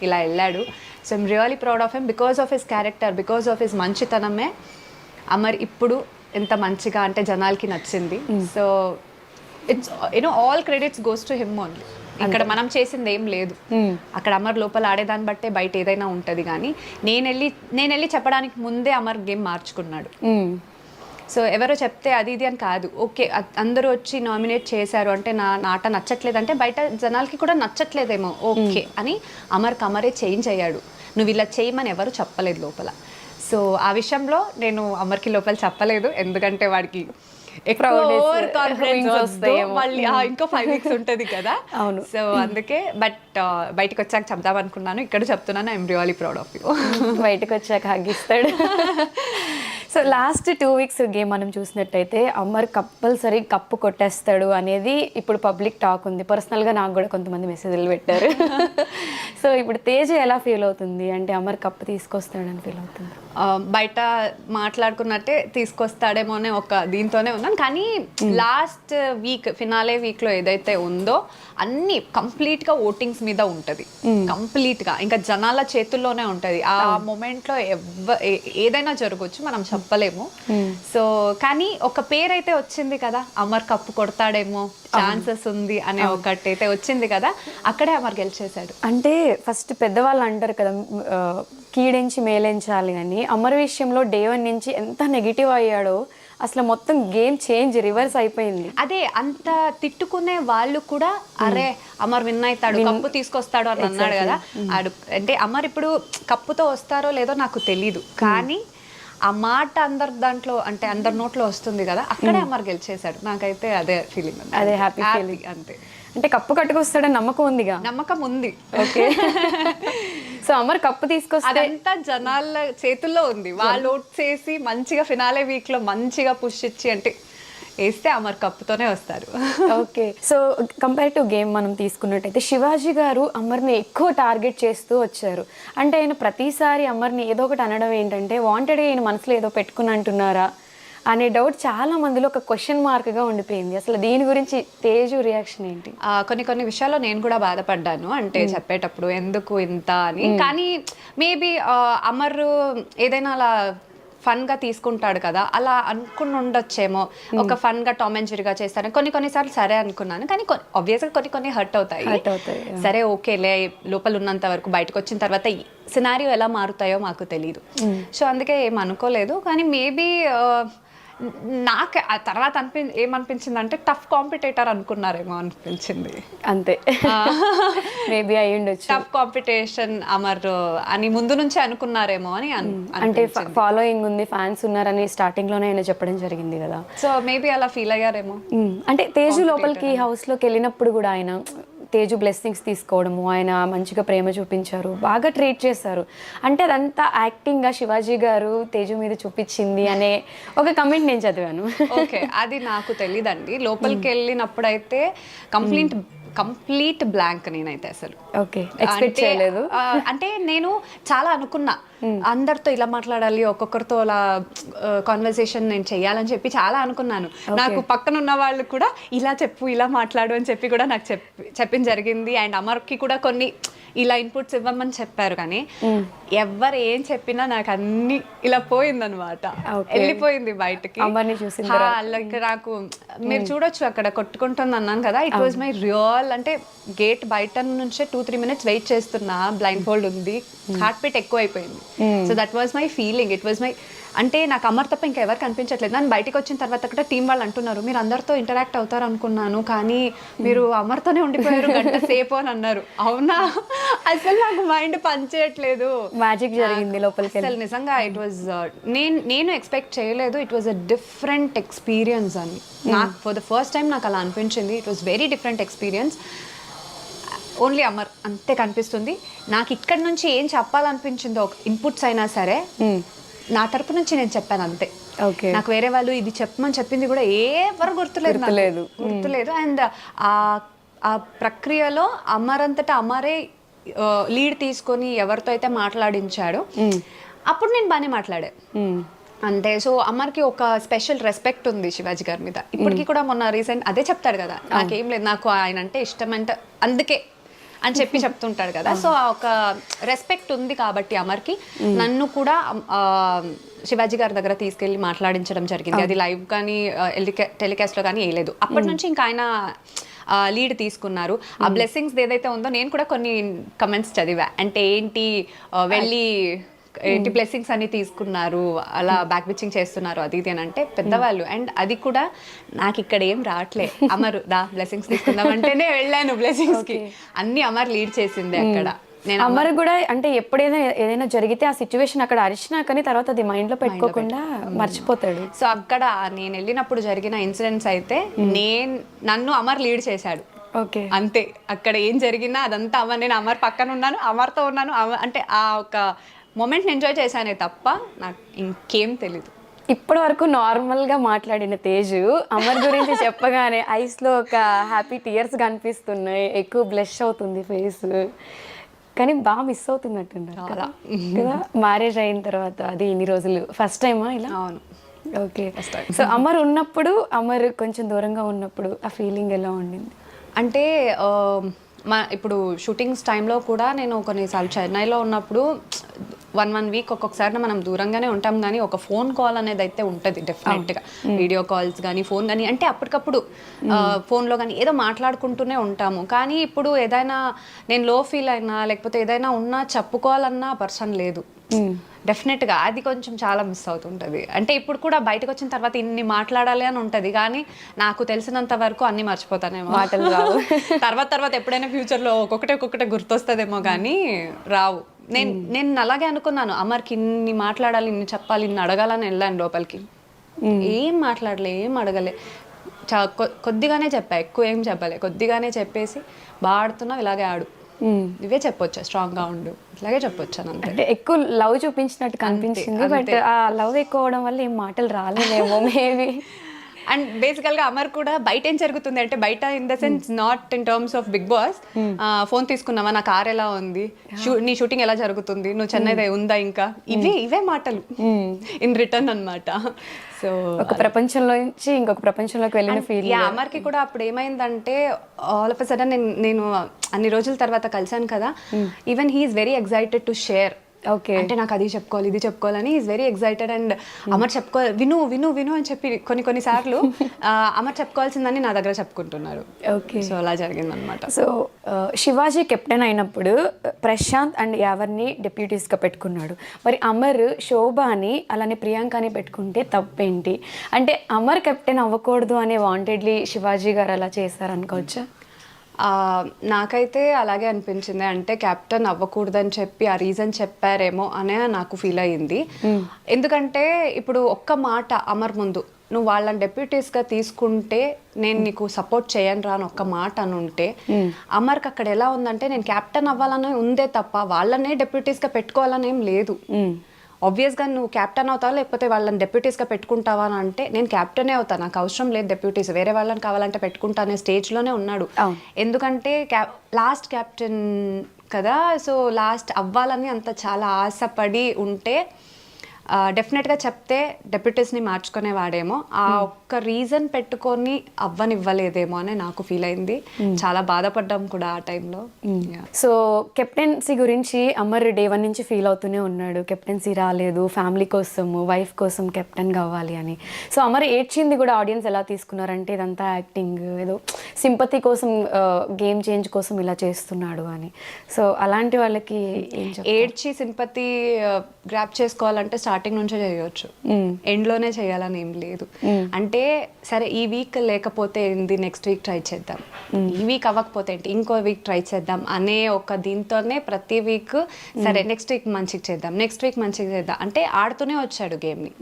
Speaker 3: ఇలా వెళ్ళాడు. So I'm really proud of him because of his character, because of his మంచితనమే అమర్ ఇప్పుడు ఎంత మంచిగా అంటే జనాలకి నచ్చింది. So it's all credits goes to him only. ఇక్కడ మనం చేసింది ఏం లేదు, అక్కడ అమర్ లోపల ఆడేదాన్ని బట్టే బయట ఏదైనా ఉంటుంది. కానీ నేను వెళ్ళి చెప్పడానికి ముందే అమర్ గేమ్ మార్చుకున్నాడు. సో ఎవరో చెప్తే అది ఇది అని కాదు, ఓకే అందరూ వచ్చి నామినేట్ చేశారు అంటే నా ఆట నచ్చట్లేదు అంటే బయట జనాలకి కూడా నచ్చట్లేదేమో ఓకే అని అమరే చేంజ్ అయ్యాడు. నువ్వు ఇలా చేయమని ఎవరు చెప్పలేదు లోపల. సో ఆ విషయంలో నేను అమర్కి లోపల చెప్పలేదు, ఎందుకంటే వాడికి మళ్ళీ ఇంకో 5 weeks ఉంటుంది కదా.
Speaker 2: అవును.
Speaker 3: సో అందుకే బట్ బయటకు వచ్చాక చెప్దాం అనుకున్నాను, ఇక్కడ చెప్తున్నాను, I'm really proud of you.
Speaker 2: బయటకు వచ్చాక హగ్గిస్తాడు. సో లాస్ట్ 2 weeks గేమ్ మనం చూసినట్టయితే అమర్ కంపల్సరీ కప్పు కొట్టేస్తాడు అనేది ఇప్పుడు పబ్లిక్ టాక్ ఉంది. పర్సనల్గా నాకు కూడా కొంతమంది మెసేజ్లు పెట్టారు. సో ఇప్పుడు తేజ ఎలా ఫీల్ అవుతుంది అంటే అమర్ కప్పు తీసుకొస్తాడని ఫీల్ అవుతుంది?
Speaker 3: బయట మాట్లాడుకున్నట్టే తీసుకొస్తాడేమో అనే ఒక దీంతోనే ఉన్నాను, కానీ లాస్ట్ వీక్ ఫినాలే వీక్లో ఏదైతే ఉందో అన్ని కంప్లీట్గా ఓటింగ్స్ మీద ఉంటుంది, కంప్లీట్గా ఇంకా జనాల చేతుల్లోనే ఉంటుంది. ఆ మూమెంట్లో ఏదైనా జరగవచ్చు, మనం చెప్పలేము. సో కానీ ఒక పేరు అయితే వచ్చింది కదా, అమర్ కప్పు కొడతాడేమో ఛాన్సెస్ ఉంది అనే ఒకటి అయితే వచ్చింది కదా, అక్కడే అమర్ గెలిచేశాడు.
Speaker 2: అంటే ఫస్ట్ పెద్దవాళ్ళు అంటారు కదా కీడించి మేలించాలి అని, అమర్ విషయంలో డే 1 నుంచి ఎంత నెగిటివ్ అయ్యాడో అసలు మొత్తం గేమ్ చేంజ్ రివర్స్ అయిపోయింది.
Speaker 3: అదే అంత తిట్టుకునే వాళ్ళు కూడా అరే అమర్ విన్ అవుతాడు, కప్పు తీసుకొస్తాడు అని అన్నాడు కదా. అంటే అమర్ ఇప్పుడు కప్పుతో వస్తారో లేదో నాకు తెలీదు, కానీ ఆ మాట అందరి దాంట్లో అంటే అందరి నోట్లో వస్తుంది కదా, అక్కడే అమర్ గెలిచేశాడు. నాకైతే అదే ఫీలింగ్,
Speaker 2: అదే హ్యాపీ ఫీలింగ్.
Speaker 3: అంతే.
Speaker 2: అంటే కప్పు కట్టుకొస్తాడని నమ్మకం ఉందిగా?
Speaker 3: నమ్మకం ఉంది.
Speaker 2: ఓకే. సో అమర్ కప్పు తీసుకొస్తే
Speaker 3: అదంతా జనాల చేతుల్లో ఉంది. వాళ్ళు ఓట్ చేసి మంచిగా ఫినాలే వీక్ లో మంచిగా పుష్ ఇచ్చి అంటే వేస్తే అమర్ కప్పుతోనే వస్తారు.
Speaker 2: Okay. So compare to game మనం తీసుకున్నట్టయితే శివాజీ గారు అమర్ని ఎక్కువ టార్గెట్ చేస్తూ వచ్చారు. అంటే ఆయన ప్రతిసారి అమర్ని ఏదో ఒకటి అనడం ఏంటంటే వాంటెడ్గా ఆయన మనసులో ఏదో పెట్టుకుని అంటున్నారా అనే డౌట్ చాలా మందిలో ఒక క్వశ్చన్ మార్క్గా ఉండిపోయింది. అసలు దీని గురించి తేజు రియాక్షన్ ఏంటి?
Speaker 3: కొన్ని విషయాల్లో నేను కూడా బాధపడ్డాను, అంటే చెప్పేటప్పుడు ఎందుకు ఇంత అని. కానీ మేబీ అమర్ ఏదైనా అలా ఫన్ గా తీసుకుంటాడు కదా, అలా అనుకుని ఉండొచ్చేమో, ఒక ఫన్ గా టామ్ అండ్ జెర్రీగా చేస్తాను. కొన్నిసార్లు సరే అనుకున్నాను, కానీ ఆబ్వియస్ గా కొన్ని హర్ట్ అవుతాయి. సరే ఓకేలే, లోపల ఉన్నంత వరకు, బయటకు వచ్చిన తర్వాత సినారియో ఎలా మారుతాయో మాకు తెలియదు. సో అందుకే ఏం అనుకోలేదు. కానీ మేబీ నాకు ఆ తర్వాత ఏమనిపించింది అంటే టఫ్ కాంపిటేటర్ అనుకున్నారేమో అనిపించింది.
Speaker 2: అంతే, మేబీ అయి ఉండొచ్చు.
Speaker 3: టఫ్ కాంపిటీషన్ అమర్ అని ముందు నుంచే అనుకున్నారేమో అని.
Speaker 2: అంటే ఫాలోయింగ్ ఉంది, ఫ్యాన్స్ ఉన్నారని స్టార్టింగ్ లోనే ఆయన చెప్పడం జరిగింది కదా.
Speaker 3: సో మేబీ అలా ఫీల్ అయ్యారేమో. అంటే
Speaker 2: తేజు లోపలికి హౌస్ లోకి వెళ్ళినప్పుడు కూడా ఆయన తేజు బ్లెస్సింగ్స్ తీసుకోవడము, ఆయన మంచిగా ప్రేమ చూపించారు, బాగా ట్రీట్ చేశారు. అంటే అదంతా యాక్టింగ్గా శివాజీ గారు తేజు మీద చూపించింది అనే ఒక కమెంట్ నేను చదివాను.
Speaker 3: ఓకే, అది నాకు తెలీదండి. లోపలికి వెళ్ళినప్పుడైతే కంప్లీట్ బ్లాంక్ నేనైతే అసలు.
Speaker 2: ఓకే, ఎక్స్పెక్ట్ చేయలేదు.
Speaker 3: అంటే నేను చాలా అనుకున్నా అందరితో ఇలా మాట్లాడాలి, ఒక్కొక్కరితో అలా కాన్వర్సేషన్ నేను చెయ్యాలని చెప్పి చాలా అనుకున్నాను. నాకు పక్కన ఉన్న వాళ్ళు కూడా ఇలా చెప్పు, ఇలా మాట్లాడు అని చెప్పి కూడా నాకు చెప్పింది జరిగింది. అండ్ అమర్కి కూడా కొన్ని ఇలా ఇన్పుట్స్ ఇవ్వమని చెప్పారు, కానీ ఎవరు ఏం చెప్పినా నాకు అన్ని ఇలా పోయిందనమాట, వెళ్ళిపోయింది బయటకి. నాకు మీరు చూడొచ్చు అక్కడ కొట్టుకుంటుంది అన్నాను కదా, ఇట్ వాజ్ మై రియల్. అంటే గేట్ బయట నుంచే 2-3 minutes వెయిట్ చేస్తున్నా, బ్లైండ్ ఫోల్డ్ ఉంది, హార్ట్ బీట్ ఎక్కువ అయిపోయింది. So that was my feeling. It was my, అంటే నాకు అమర్ తప్ప ఇంకా ఎవరు కనిపించట్లేదు. నన్ను బయటకు వచ్చిన తర్వాత కూడా టీం వాళ్ళు అంటున్నారు మీరు అందరితో ఇంటరాక్ట్ అవుతారు అనుకున్నాను, కానీ మీరు అమర్తోనే ఉండిపోయారు గంట సేపు అని అన్నారు. అవునా, అసలు నాకు మైండ్ పనిచేయట్లేదు.
Speaker 2: మ్యాజిక్ జరిగింది లోపలికి.
Speaker 3: అసలు నిజంగా ఇట్ వాజ్, నేను ఎక్స్పెక్ట్ చేయలేదు. It was a different experience అని నాకు ఫర్ ద ఫస్ట్ టైం నాకు అలా అనిపించింది. It was very different experience. Only Amar అంతే కనిపిస్తుంది నాకు. ఇక్కడ నుంచి ఏం చెప్పాలనిపించిందో ఇన్పుట్స్ అయినా సరే నా తరపు నుంచి నేను చెప్పాను అంతే. నాకు వేరే వాళ్ళు ఇది చెప్పమని చెప్పింది కూడా ఎవరు గుర్తులేదు. అండ్ ఆ ప్రక్రియలో అమర్ అంతటా అమరే లీడ్ తీసుకొని ఎవరితో అయితే మాట్లాడించాడో అప్పుడు నేను బాగానే మాట్లాడా అంతే. సో అమర్కి ఒక స్పెషల్ రెస్పెక్ట్ ఉంది శివాజీ గారి మీద ఇప్పటికీ కూడా. మొన్న రీసెంట్ అదే చెప్తాడు కదా, నాకేం లేదు, నాకు ఆయన అంటే ఇష్టం అంటే అందుకే అని చెప్పి చెప్తుంటాడు కదా. సో ఒక రెస్పెక్ట్ ఉంది కాబట్టి అమర్కి. నన్ను కూడా శివాజీ గారి దగ్గర తీసుకెళ్ళి మాట్లాడించడం జరిగింది. అది లైవ్ కానీ టెలికాస్ట్లో కానీ వేయలేదు. అప్పటి నుంచి ఇంకా ఆయన లీడ్ తీసుకున్నారు. ఆ బ్లెస్సింగ్స్ ఏదైతే ఉందో నేను కూడా కొన్ని కమెంట్స్ చదివా. అంటే ఏంటి వెళ్ళి ఏంటి బ్లెస్సింగ్స్ అన్ని తీసుకున్నారు, అలా బ్యాక్ బిచ్చింగ్ చేస్తున్నారు అది ఇది అని అంటే పెద్దవాళ్ళు. అండ్ అది కూడా నాకు ఇక్కడ ఏం రావట్లే, అమరు రా బ్లెస్సింగ్స్ తీసుకుందాం అంటేనే వెళ్ళాను బ్లెస్సింగ్స్ కి. అన్ని అమర్ లీడ్ చేసింది అక్కడ. నేను
Speaker 2: అమర్ కూడా అంటే ఎప్పుడైనా ఏదైనా జరిగితే ఆ సిచ్యువేషన్ అక్కడ అరిచినా కానీ తర్వాత అది మైండ్ లో పెట్టుకోకుండా మర్చిపోతాడు.
Speaker 3: సో అక్కడ నేను వెళ్ళినప్పుడు జరిగిన ఇన్సిడెంట్స్ అయితే నన్ను అమర్ లీడ్ చేశాడు.
Speaker 2: ఓకే,
Speaker 3: అంతే. అక్కడ ఏం జరిగినా అదంతా అమర్, నేను అమర్ పక్కన ఉన్నాను, అమర్తో ఉన్నాను. అంటే ఆ ఒక మూమెంట్ ఎంజాయ్ చేశానే తప్ప నాకు ఇంకేం తెలీదు.
Speaker 2: ఇప్పటి వరకు నార్మల్ గా మాట్లాడిన తేజు అమర్ గురించి చెప్పగానే ఐస్ లో ఒక హ్యాపీ టీయర్స్ కనిపిస్తున్నాయి, ఎక్కువ బ్లష్ అవుతుంది ఫేస్, కానీ బాగా మిస్ అవుతున్నట్టున్నారు కదా. మ్యారేజ్ అయిన తర్వాత అది ఇన్ని రోజులు ఫస్ట్ టైమా ఇలా?
Speaker 3: అవును.
Speaker 2: ఓకే. సో అమర్ ఉన్నప్పుడు, అమర్ కొంచెం దూరంగా ఉన్నప్పుడు ఆ ఫీలింగ్ ఎలా ఉండింది?
Speaker 3: అంటే ఇప్పుడు షూటింగ్స్ టైంలో కూడా నేను కొన్నిసార్లు చెన్నైలో ఉన్నప్పుడు 1 వీక్ ఒక్కొక్కసారి మనం దూరంగానే ఉంటాం, కానీ ఒక ఫోన్ కాల్ అనేది అయితే ఉంటుంది డెఫినెట్గా. వీడియో కాల్స్ కానీ ఫోన్ కానీ అంటే అప్పటికప్పుడు ఫోన్లో కానీ ఏదో మాట్లాడుకుంటూనే ఉంటాము. కానీ ఇప్పుడు ఏదైనా నేను లో ఫీల్ అయినా లేకపోతే ఏదైనా ఉన్నా చెప్పుకోవాలన్నా పర్సన్ లేదు డెఫినెట్గా. అది కొంచెం చాలా మిస్ అవుతుంటుంది. అంటే ఇప్పుడు కూడా బయటకు వచ్చిన తర్వాత ఇన్ని మాట్లాడాలి అని ఉంటుంది, కానీ నాకు తెలిసినంత వరకు అన్ని మర్చిపోతానేమో, మాటలు రావు. తర్వాత ఎప్పుడైనా ఫ్యూచర్లో ఒక్కొక్కటే గుర్తొస్తుందేమో కానీ రావు. నేను అలాగే అనుకున్నాను, అమర్కి ఇన్ని మాట్లాడాలి, ఇన్ని చెప్పాలి, ఇన్ని అడగాలని వెళ్ళాను లోపలికి. ఏం మాట్లాడలే, ఏం అడగలే, కొద్దిగానే చెప్పా, ఎక్కువ ఏం చెప్పలే, కొద్దిగానే చెప్పేసి బాగా ఆడుతున్నావు, ఇలాగే ఆడు, ఇవే చెప్పొచ్చా, స్ట్రాంగ్ గా ఉండు, ఇలాగే చెప్పొచ్చాను. అంటే
Speaker 2: ఎక్కువ లవ్ చూపించినట్టు కనిపించింది, బట్ ఆ లవ్ ఎక్కువ అవడం వల్ల ఏం మాటలు రాలేదేమో మేబీ.
Speaker 3: అండ్ బేసికల్గా అమర్ కూడా బయట ఏం జరుగుతుంది అంటే, బయట in the sense not in terms of Bigg Boss, phone తీసుకున్నావా, నా కార్ ఎలా ఉంది, నీ షూటింగ్ ఎలా జరుగుతుంది, నువ్వు చెన్నై ఉందా ఇంకా, ఇవే మాటలు ఇన్ రిటర్న్ అన్నమాట. సో
Speaker 2: ఒక ప్రపంచంలో నుంచి ఇంకొక ప్రపంచంలోకి వెళ్ళిన ఫీల్.
Speaker 3: అమర్కి కూడా అప్పుడు ఏమైందంటే, ఆల్ ఆఫ్ ఎ సడన్ నేను అన్ని రోజుల తర్వాత కలిసాను కదా, even he is very excited to share.
Speaker 2: Okay,
Speaker 3: అంటే నాకు అది చెప్పుకోవాలి, ఇది చెప్పుకోవాలని is very excited. And Amar చెప్పుకోవాలి, విను అని చెప్పి కొన్ని సార్లు అమర్ చెప్పుకోవాల్సిందని నా దగ్గర చెప్పుకుంటున్నారు.
Speaker 2: ఓకే,
Speaker 3: సో అలా జరిగింది అనమాట.
Speaker 2: సో శివాజీ కెప్టెన్ అయినప్పుడు ప్రశాంత్ అండ్ యావర్ని డెప్యూటీస్గా పెట్టుకున్నాడు. మరి అమర్ శోభాని అలానే ప్రియాంకని పెట్టుకుంటే తప్పేంటి? అంటే అమర్ కెప్టెన్ అవ్వకూడదు అనే వాంటెడ్లీ శివాజీ గారు అలా చేశారనుకోవచ్చా?
Speaker 3: నాకైతే అలాగే అనిపించింది. అంటే కెప్టెన్ అవ్వకూడదని చెప్పి ఆ రీజన్ చెప్పారేమో అనే నాకు ఫీల్ అయ్యింది. ఎందుకంటే ఇప్పుడు ఒక్క మాట అమర్ ముందు, నువ్వు వాళ్ళని డెప్యూటీస్గా తీసుకుంటే నేను నీకు సపోర్ట్ చేయను రా అని ఒక్క మాట అని ఉంటే, అమర్కి అక్కడ ఎలా ఉందంటే నేను కెప్టెన్ అవ్వాలని ఉందే తప్ప వాళ్ళనే డెప్యూటీస్గా పెట్టుకోవాలని ఏం లేదు. ఆబ్వియస్గా నువ్వు క్యాప్టెన్ అవుతావా లేకపోతే వాళ్ళని డెప్యూటీస్గా పెట్టుకుంటావా అని అంటే, నేను క్యాప్టెనే అవుతాను, నాకు అవసరం లేదు డెప్యూటీస్, వేరే వాళ్ళని కావాలంటే పెట్టుకుంటా అనే స్టేజ్లోనే ఉన్నాడు. ఎందుకంటే లాస్ట్ క్యాప్టెన్ కదా, సో లాస్ట్ అవ్వాలని అంత చాలా ఆశపడి ఉంటే డెఫినెట్గా చెప్తే డెప్యూటీస్ని మార్చుకునేవాడేమో. ఆ ఒక్క రీజన్ పెట్టుకొని అవ్వనివ్వలేదేమో అని నాకు ఫీల్ అయింది. చాలా బాధపడ్డాం కూడా ఆ టైంలో.
Speaker 2: సో కెప్టెన్సీ గురించి అమర్ డే 1 నుంచి ఫీల్ అవుతూనే ఉన్నాడు, కెప్టెన్సీ రాలేదు, ఫ్యామిలీ కోసం, వైఫ్ కోసం కెప్టెన్ కావాలి అని. సో అమర్ ఏడ్చింది కూడా ఆడియన్స్ ఎలా తీసుకున్నారంటే, ఇదంతా యాక్టింగ్, ఏదో సింపతి కోసం, గేమ్ చేంజ్ కోసం ఇలా చేస్తున్నాడు అని. సో అలాంటి వాళ్ళకి
Speaker 3: ఏడ్చి సింపతి గ్రాప్ చేసుకోవాలంటే స్టార్టింగ్ నుంచే చేయవచ్చు, ఎండ్లోనే చేయాలని ఏం లేదు. అంటే సరే ఈ వీక్ లేకపోతే ఏంది, నెక్స్ట్ వీక్ ట్రై చేద్దాం, ఈ వీక్ అవ్వకపోతే ఏంటి, ఇంకో వీక్ ట్రై చేద్దాం అనే ఒక దీంతోనే ప్రతి వీక్ సరే నెక్స్ట్ వీక్ మంచిగా చేద్దాం, నెక్స్ట్ వీక్ మంచిగా చేద్దాం అంటే ఆడుతూనే వచ్చాడు గేమ్ని.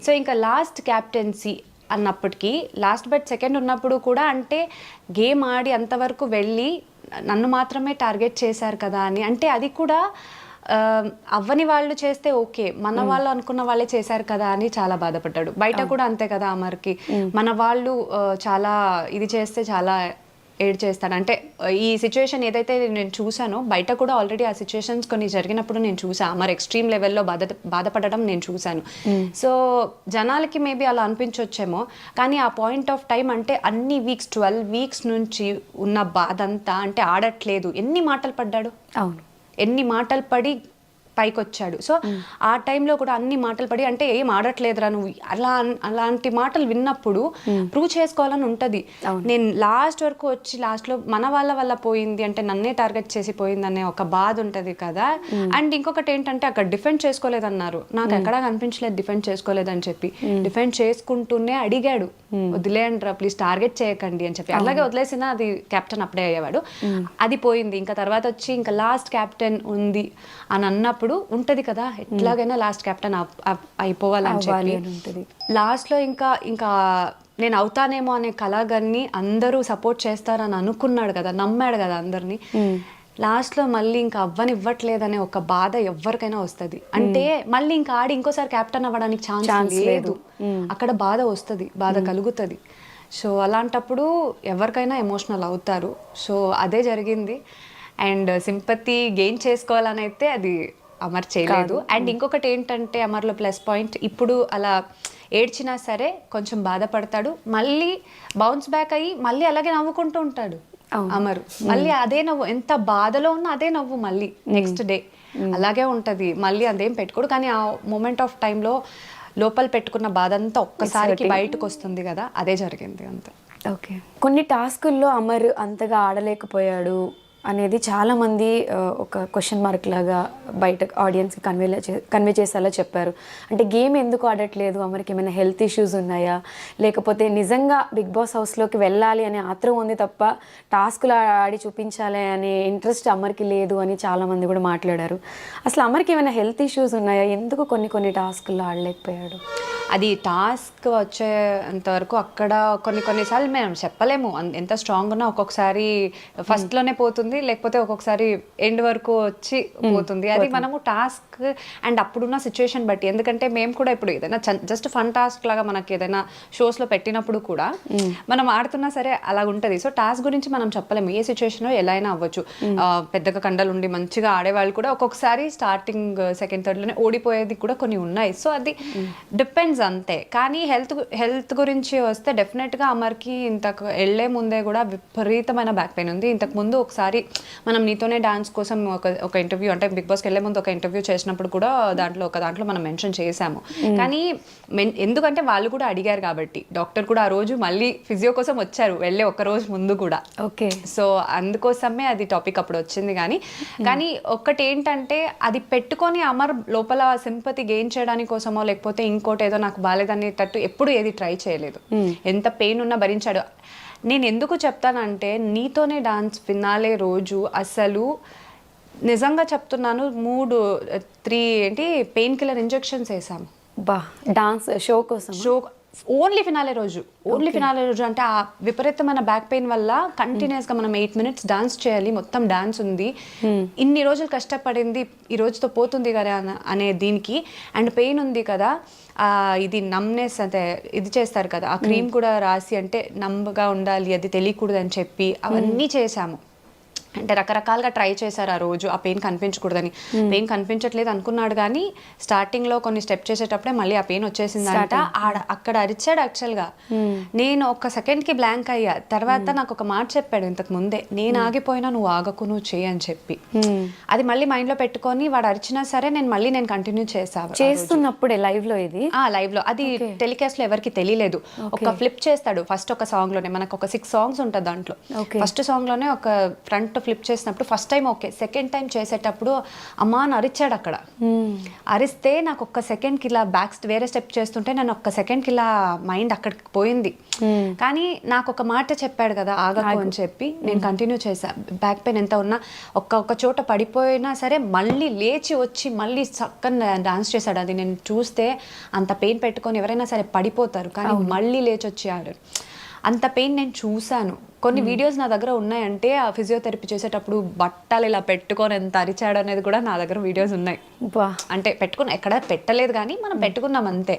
Speaker 3: సో ఇంకా లాస్ట్ క్యాప్టెన్సీ అన్నప్పటికీ, లాస్ట్ బట్ సెకండ్ ఉన్నప్పుడు కూడా అంటే గేమ్ ఆడి అంతవరకు వెళ్ళి నన్ను మాత్రమే టార్గెట్ చేశారు కదా అని, అంటే అది కూడా అవ్వని వాళ్ళు చేస్తే ఓకే, మన వాళ్ళు అనుకున్న వాళ్ళే చేశారు కదా అని చాలా బాధపడ్డాడు. బయట కూడా అంతే కదా అమర్కి, మన వాళ్ళు చాలా ఇది చేస్తే చాలా ఏడ్ చేస్తాడు. అంటే ఈ సిచ్యువేషన్ ఏదైతే నేను చూసానో బయట కూడా ఆల్రెడీ ఆ సిచ్యువేషన్స్ కొన్ని జరిగినప్పుడు నేను చూసాను, అమర్ ఎక్స్ట్రీమ్ లెవెల్లో బాధపడడం నేను చూశాను. సో జనాలకి మేబీ అలా అనిపించవచ్చేమో, కానీ ఆ పాయింట్ ఆఫ్ టైం అంటే అన్ని వీక్స్ 12 వీక్స్ నుంచి ఉన్న బాధ అంతా, అంటే ఆడట్లేదు, ఎన్ని మాటలు పడ్డాడు,
Speaker 2: అవును,
Speaker 3: ఎన్ని మాటలు పడి పైకి వచ్చాడు. సో ఆ టైంలో కూడా అన్ని మాటలు పడి అంటే ఏం ఆడట్లేదురా నువ్వు అలాంటి మాటలు విన్నప్పుడు ప్రూవ్ చేసుకోవాలని ఉంటుంది. నేను లాస్ట్ వరకు వచ్చి లాస్ట్లో మన వల్ల పోయింది అంటే నన్నే టార్గెట్ చేసి పోయింది అనే ఒక బాధ ఉంటుంది కదా. అండ్ ఇంకొకటి ఏంటంటే అక్కడ డిఫెండ్ చేసుకోలేదన్నారు, నాకు ఎక్కడా కనిపించలేదు డిఫెండ్ చేసుకోలేదని చెప్పి. డిఫెండ్ చేసుకుంటూనే అడిగాడు, వదిలేయండి రా ప్లీజ్ టార్గెట్ చేయకండి అని చెప్పి. అలాగే వదిలేసినా అది కెప్టెన్ అప్పుడే అయ్యేవాడు. అది పోయింది. ఇంకా తర్వాత వచ్చి ఇంకా లాస్ట్ కెప్టెన్ ఉంది అని అన్నప్పుడు ఉంటది కదా ఎట్లాగైనా లాస్ట్ కెప్టెన్ అయిపోవాలని చెప్పి లాస్ట్లో ఇంకా నేను అవుతానేమో అనే కళాగాన్ని అందరూ సపోర్ట్ చేస్తారని అనుకున్నాడు కదా, నమ్మాడు కదా అందరినీ. లాస్ట్లో మళ్ళీ ఇంకా అవ్వనివ్వట్లేదనే ఒక బాధ ఎవరికైనా వస్తుంది. అంటే మళ్ళీ ఇంకా ఆడి ఇంకోసారి కెప్టెన్ అవ్వడానికి ఛాన్స్ లేదు, అక్కడ బాధ వస్తుంది, బాధ కలుగుతుంది. సో అలాంటప్పుడు ఎవరికైనా ఎమోషనల్ అవుతారు. సో అదే జరిగింది. అండ్ సింపతి గెయిన్ చేసుకోవాలని అయితే అది అమర్ చేయలేదు. అండ్ ఇంకొకటి ఏంటంటే అమర్లో ప్లస్ పాయింట్, ఇప్పుడు అలా ఏడ్చినా సరే కొంచెం బాధపడతాడు, మళ్ళీ బౌన్స్ బ్యాక్ అయ్యి మళ్ళీ అలాగే నవ్వుకుంటూ ఉంటాడు అమరు. మళ్ళీ అదే నవ్వు, ఎంత బాధలో ఉన్నా అదే నవ్వు మళ్ళీ నెక్స్ట్ డే అలాగే ఉంటది. మళ్ళీ అదేం పెట్టుకోడు, కానీ ఆ మూమెంట్ ఆఫ్ టైంలో లోపల పెట్టుకున్న బాధ అంతా ఒక్కసారికి బయటకు వస్తుంది కదా, అదే జరిగింది అంతే.
Speaker 2: ఓకే, కొన్ని టాస్కుల్లో అమర్ అంతగా ఆడలేకపోయాడు అనేది చాలామంది ఒక క్వశ్చన్ మార్క్ లాగా బయట ఆడియన్స్కి కన్వే చేసేలా చెప్పారు. అంటే గేమ్ ఎందుకు ఆడట్లేదు, అమర్కి ఏమైనా హెల్త్ ఇష్యూస్ ఉన్నాయా, లేకపోతే నిజంగా బిగ్ బాస్ హౌస్లోకి వెళ్ళాలి అనే ఆత్రం ఉంది తప్ప టాస్కులు ఆడి చూపించాలి అనే ఇంట్రెస్ట్ అమర్కి లేదు అని చాలామంది కూడా మాట్లాడారు. అసలు అమర్కి ఏమైనా హెల్త్ ఇష్యూస్ ఉన్నాయా, ఎందుకు కొన్ని టాస్కుల్లో ఆడలేకపోయాడు?
Speaker 3: అది టాస్క్ వచ్చేంతవరకు అక్కడ కొన్నిసార్లు మేము చెప్పలేము, ఎంత స్ట్రాంగ్ ఉన్నా ఒక్కొక్కసారి ఫస్ట్లోనే పోతుంది, లేకపోతే ఒక్కొక్కసారి ఎండ్ వరకు వచ్చి పోతుంది. అది మనము టాస్క్ అండ్ అప్పుడున్న సిచ్యువేషన్ బట్టి. ఎందుకంటే మేము కూడా ఇప్పుడు ఏదైనా జస్ట్ ఫన్ టాస్క్ లాగా మనకి ఏదైనా షోస్లో పెట్టినప్పుడు కూడా మనం ఆడుతున్నా సరే అలా ఉంటుంది. సో టాస్క్ గురించి మనం చెప్పలేము, ఏ సిచ్యువేషన్లో ఎలా అయినా అవ్వచ్చు. పెద్దగా కండలు ఉండి మంచిగా ఆడేవాళ్ళు కూడా ఒక్కొక్కసారి స్టార్టింగ్ సెకండ్ థర్డ్లోనే ఓడిపోయేది కూడా కొన్ని ఉన్నాయి. సో అది డిపెండ్స్ అంతే. కానీ హెల్త్ గురించి వస్తే డెఫినెట్గా అమర్కి ఇంతకు వెళ్లే ముందే కూడా విపరీతమైన బ్యాక్ పెయిన్ ఉంది. ఇంతకు ముందు ఒకసారి మనం నీతోనే డాన్స్ కోసం ఒక ఇంటర్వ్యూ, అంటే బిగ్ బాస్కి వెళ్లే ముందు ఒక ఇంటర్వ్యూ చేసినప్పుడు కూడా దాంట్లో మనం మెన్షన్ చేసాము. కానీ ఎందుకంటే వాళ్ళు కూడా అడిగారు కాబట్టి డాక్టర్ కూడా ఆ రోజు మళ్ళీ ఫిజియో కోసం వచ్చారు వెళ్ళే ఒక రోజు ముందు కూడా.
Speaker 2: ఓకే, సో
Speaker 3: అందుకోసమే అది టాపిక్ అప్పుడు వచ్చింది. కానీ ఒక్కటి ఏంటంటే అది పెట్టుకొని అమర్ లోపల సింపతి గెయిన్ చేయడానికి కోసమో లేకపోతే ఇంకోటి ఏదో నాకు బాలేదనేటట్టు ఎప్పుడు ఏది ట్రై చేయలేదు. ఎంత పెయిన్ ఉన్నా భరించాడు. నేను ఎందుకు చెప్తానంటే నీతోనే డాన్స్ ఫినాలే రోజు అసలు నిజంగా చెప్తున్నాను 3 పెయిన్ కిల్లర్ ఇంజెక్షన్స్ వేసాము
Speaker 2: డాన్స్ షో కోసం.
Speaker 3: ఓన్లీ ఫినాలే రోజు అంటే ఆ విపరీతమైన బ్యాక్ పెయిన్ వల్ల కంటిన్యూస్గా మనం 8 minutes డాన్స్ చేయాలి, మొత్తం డాన్స్ ఉంది, ఇన్ని రోజులు కష్టపడింది ఈ రోజుతో పోతుంది కదా అనే దీనికి. అండ్ పెయిన్ ఉంది కదా, ఇది నమ్నెస్ అంటే ఇది చేస్తారు కదా, ఆ క్రీమ్ కూడా రాసి అంటే నమ్మగా ఉండాలి, అది తెలియకూడదు అని చెప్పి అవన్నీ చేశాము. అంటే రకరకాలుగా ట్రై చేశారు ఆ రోజు, ఆ పెయిన్ కనిపించకూడదని. పెయిన్ కనిపించట్లేదు అనుకున్నాడు, కానీ స్టార్టింగ్లో కొన్ని స్టెప్ చేసేటప్పుడే మళ్ళీ ఆ పెయిన్ వచ్చేసిందంట. అక్కడ అరిచాడు యాక్చువల్గా. నేను ఒక సెకండ్కి బ్లాంక్ అయ్యా. తర్వాత నాకు ఒక మాట చెప్పాడు ఇంతకు ముందే, నేను ఆగిపోయినా నువ్వు ఆగకు, నువ్వు చేయి అని చెప్పి. అది మళ్ళీ మైండ్లో పెట్టుకొని వాడు అరిచినా సరే నేను కంటిన్యూ
Speaker 2: చేస్తున్నప్పుడే లైవ్లో
Speaker 3: లైవ్లో అది టెలికాస్ట్లో ఎవరికి తెలియలేదు. ఒక ఫ్లిప్ చేస్తాడు ఫస్ట్ ఒక సాంగ్లోనే, మనకు ఒక 6 songs ఉంటుంది దాంట్లో. ఫస్ట్ సాంగ్లోనే ఒక ఫ్రంట్ ఫ్లిప్ చేసినప్పుడు first time okay, second time చేసేటప్పుడు అమ్మా అని అరిచాడు అక్కడ. అరిస్తే నాకు ఒక్క సెకండ్కి ఇలా వేరే స్టెప్ చేస్తుంటే నేను ఒక్క సెకండ్కి ఇలా మైండ్ అక్కడికి పోయింది. కానీ నాకు ఒక మాట చెప్పాడు కదా ఆగకు అని చెప్పి, నేను కంటిన్యూ చేశా. బ్యాక్ పెయిన్ ఎంత ఉన్నా ఒక్క చోట పడిపోయినా సరే మళ్ళీ లేచి వచ్చి మళ్ళీ చక్కగా డాన్స్ చేశాడు. అది నేను చూస్తే అంత పెయిన్ పెట్టుకొని ఎవరైనా సరే పడిపోతారు, కానీ మళ్ళీ లేచి వచ్చి ఆడారు. అంత పెయిన్ నేను చూశాను. కొన్ని వీడియోస్ నా దగ్గర ఉన్నాయంటే ఆ ఫిజియోథెరపీ చేసేటప్పుడు బట్టలు ఇలా పెట్టుకొని ఎంత అరిచాడు అనేది కూడా నా దగ్గర వీడియోస్ ఉన్నాయి. అంటే పెట్టుకుని ఎక్కడ పెట్టలేదు, కానీ మనం పెట్టుకున్నాం అంతే.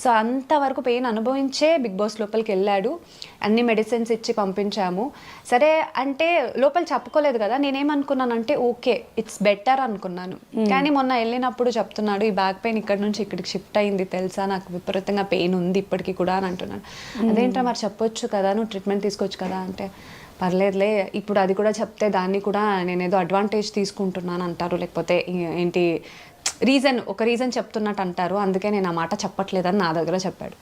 Speaker 3: సో అంతవరకు పెయిన్ అనుభవించే బిగ్ బాస్ లోపలికి వెళ్ళాడు. అన్ని మెడిసిన్స్ ఇచ్చి పంపించాము. సరే అంటే లోపల చెప్పుకోలేదు కదా, నేనేమనుకున్నానంటే ఓకే ఇట్స్ బెటర్ అనుకున్నాను. కానీ మొన్న వెళ్ళినప్పుడు చెప్తున్నాడు, ఈ బ్యాక్ పెయిన్ ఇక్కడ నుంచి ఇక్కడికి షిఫ్ట్ అయింది తెలుసా, నాకు విపరీతంగా పెయిన్ ఉంది ఇప్పటికీ కూడా అని అంటున్నాడు. అదేంటో మరి చెప్పొచ్చు కదా, నువ్వు ట్రీట్మెంట్ తీసుకోవచ్చు కదా అంటే, పర్లేదులే ఇప్పుడు అది కూడా చెప్తే దాన్ని కూడా నేనేదో అడ్వాంటేజ్ తీసుకుంటున్నాను అంటారు, లేకపోతే ఏంటి ఒక రీజన్ చెప్తున్నట్టు అంటారు, అందుకే నేను ఆ మాట చెప్పట్లేదని నా దగ్గర చెప్పాడు.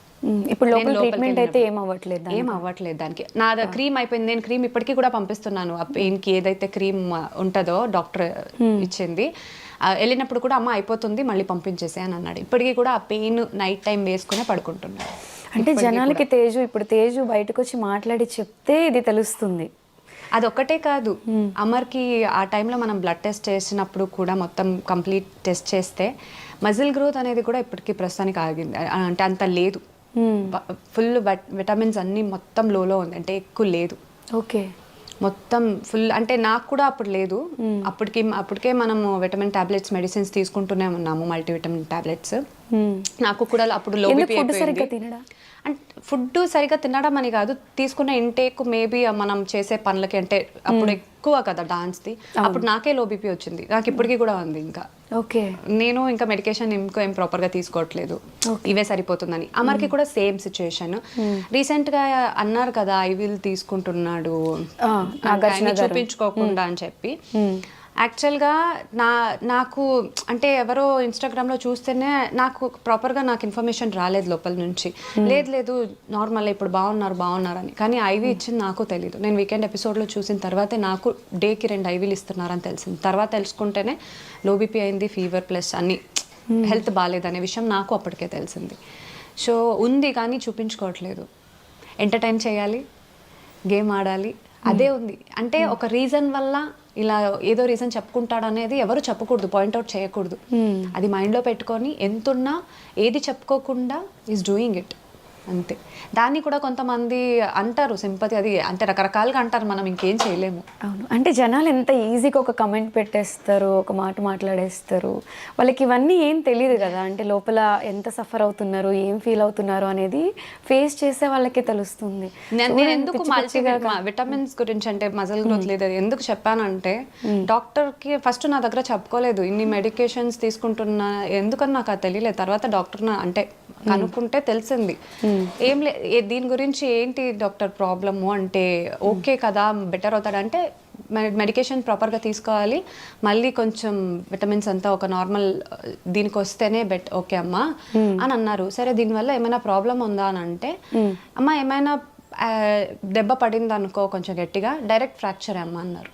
Speaker 2: ఇప్పుడు
Speaker 3: నేను
Speaker 2: లోపల
Speaker 3: లోపలికి
Speaker 2: ట్రీట్మెంట్ అయితే
Speaker 3: వెళ్ళినప్పుడు
Speaker 2: ఏం అవ్వట్లేదు
Speaker 3: ఏం అవ్వట్లేదు దానికి. నా క్రీమ్ అయిపోయింది, నేను క్రీమ్ ఇప్పటికీ కూడా పంపిస్తున్నాను. ఆ పెయిన్కి ఏదైతే క్రీమ్ ఉంటుందో డాక్టర్ ఇచ్చింది, వెళ్ళినప్పుడు కూడా అమ్మ అయిపోతుంది మళ్ళీ పంపించేసే అని అన్నాడు. ఇప్పటికీ కూడా ఆ పెయిన్ నైట్ టైం వేసుకునే పడుకుంటున్నాడు.
Speaker 2: అంటే జనాలకి తేజు బయటకు వచ్చి మాట్లాడి చెప్తే ఇది తెలుస్తుంది.
Speaker 3: అదొక్కటే కాదు, అమర్కి ఆ టైంలో మనం బ్లడ్ టెస్ట్ చేసినప్పుడు కూడా మొత్తం కంప్లీట్ టెస్ట్ చేస్తే మజిల్ గ్రోత్ అనేది కూడా ఇప్పటికీ ప్రస్తుతానికి ఆగింది. అంటే అంత లేదు, ఫుల్ విటమిన్స్ అన్నీ మొత్తం లోలో ఉంది, అంటే ఎక్కువ లేదు.
Speaker 2: ఓకే,
Speaker 3: మొత్తం ఫుల్. అంటే నాకు కూడా అప్పుడు లేదు, అప్పటికే మనము విటమిన్ టాబ్లెట్స్ మెడిసిన్స్ తీసుకుంటూనే ఉన్నాము, మల్టీవిటమిన్ టాబ్లెట్స్. నాకు కూడా అప్పుడు లో బీపీ అయిపోయింది. అంటే ఫుడ్ సరిగ్గా తినడం అని కాదు, తీసుకున్న ఇంటేక్ మేబీ మనం చేసే పనులకి, అంటే అప్పుడు ఎక్కువ కదా డాన్స్ది, అప్పుడు నాకే లో బీపీ వచ్చింది, నాకు ఇప్పటికీ కూడా ఉంది. ఇంకా
Speaker 2: ఓకే,
Speaker 3: నేను ఇంకా మెడికేషన్ ఏం ప్రాపర్గా తీసుకోవట్లేదు, ఇవే సరిపోతుందని. అమర్కి కూడా సేమ్ సిచ్యుయేషన్. రీసెంట్గా అన్నారు కదా ఐవిల్ తీసుకుంటున్నాడు చూపించుకోకుండా అని చెప్పి. యాక్చువల్గా నాకు అంటే ఎవరో ఇన్స్టాగ్రామ్లో చూస్తేనే నాకు ప్రాపర్గా నాకు ఇన్ఫర్మేషన్ రాలేదు లోపల నుంచి. లేదు నార్మల్ ఇప్పుడు బాగున్నారు అని. కానీ ఐవీ ఇచ్చింది నాకు తెలీదు. నేను వీకెండ్ ఎపిసోడ్లో చూసిన తర్వాతే నాకు డేకి 2 ఐవీలు ఇస్తున్నారని తెలిసింది. తర్వాత తెలుసుకుంటేనే లో బీపీ అయింది, ఫీవర్ ప్లస్ అన్ని హెల్త్ బాగాలేదనే విషయం నాకు అప్పటికే తెలిసింది. సో ఉంది కానీ చూపించుకోవట్లేదు. ఎంటర్టైన్ చేయాలి, గేమ్ ఆడాలి, అదే ఉంది. అంటే ఒక రీజన్ వల్ల ఇలా ఏదో రీజన్ చెప్పుకుంటాడు అనేది ఎవరు చెప్పకూడదు, పాయింట్అవుట్ చేయకూడదు. అది మైండ్లో పెట్టుకొని ఎంతున్నా ఏది చెప్పుకోకుండా ఈజ్ డూయింగ్ ఇట్ అంతే. దాన్ని కూడా కొంతమంది అంటారు సింపతి, అది అంటే రకరకాలుగా అంటారు, మనం ఇంకేం చేయలేము.
Speaker 2: అవును, అంటే జనాలు ఎంత ఈజీగా ఒక కమెంట్ పెట్టేస్తారు, ఒక మాట మాట్లాడేస్తారు, వాళ్ళకి ఇవన్నీ ఏం తెలియదు కదా. అంటే లోపల ఎంత సఫర్ అవుతున్నారు, ఏం ఫీల్ అవుతున్నారు అనేది ఫేస్ చేసే వాళ్ళకే తెలుస్తుంది.
Speaker 3: నేను ఎందుకు విటమిన్స్ గురించి అంటే మజిల్ గ్రోత్ లేదు ఎందుకు చెప్పానంటే, డాక్టర్కి ఫస్ట్ నా దగ్గర చెప్పుకోలేదు ఇన్ని మెడికేషన్స్ తీసుకుంటున్నా ఎందుకని నాకు అది తెలియలేదు. తర్వాత డాక్టర్ అంటే కనుక్కుంటే తెలిసింది. ఏం దీని గురించి ఏంటి డాక్టర్ ప్రాబ్లము అంటే, ఓకే కదా బెటర్ అవుతాడు అంటే మెడికేషన్ ప్రాపర్గా తీసుకోవాలి, మళ్ళీ కొంచెం విటమిన్స్ అంతా ఒక నార్మల్ దీనికి వస్తేనే ఓకే అమ్మా అని అన్నారు. సరే దీనివల్ల ఏమైనా ప్రాబ్లం ఉందా అని అంటే, అమ్మ ఏమైనా దెబ్బ పడింది అనుకో కొంచెం గట్టిగా, డైరెక్ట్ ఫ్రాక్చర్ అమ్మ అన్నారు.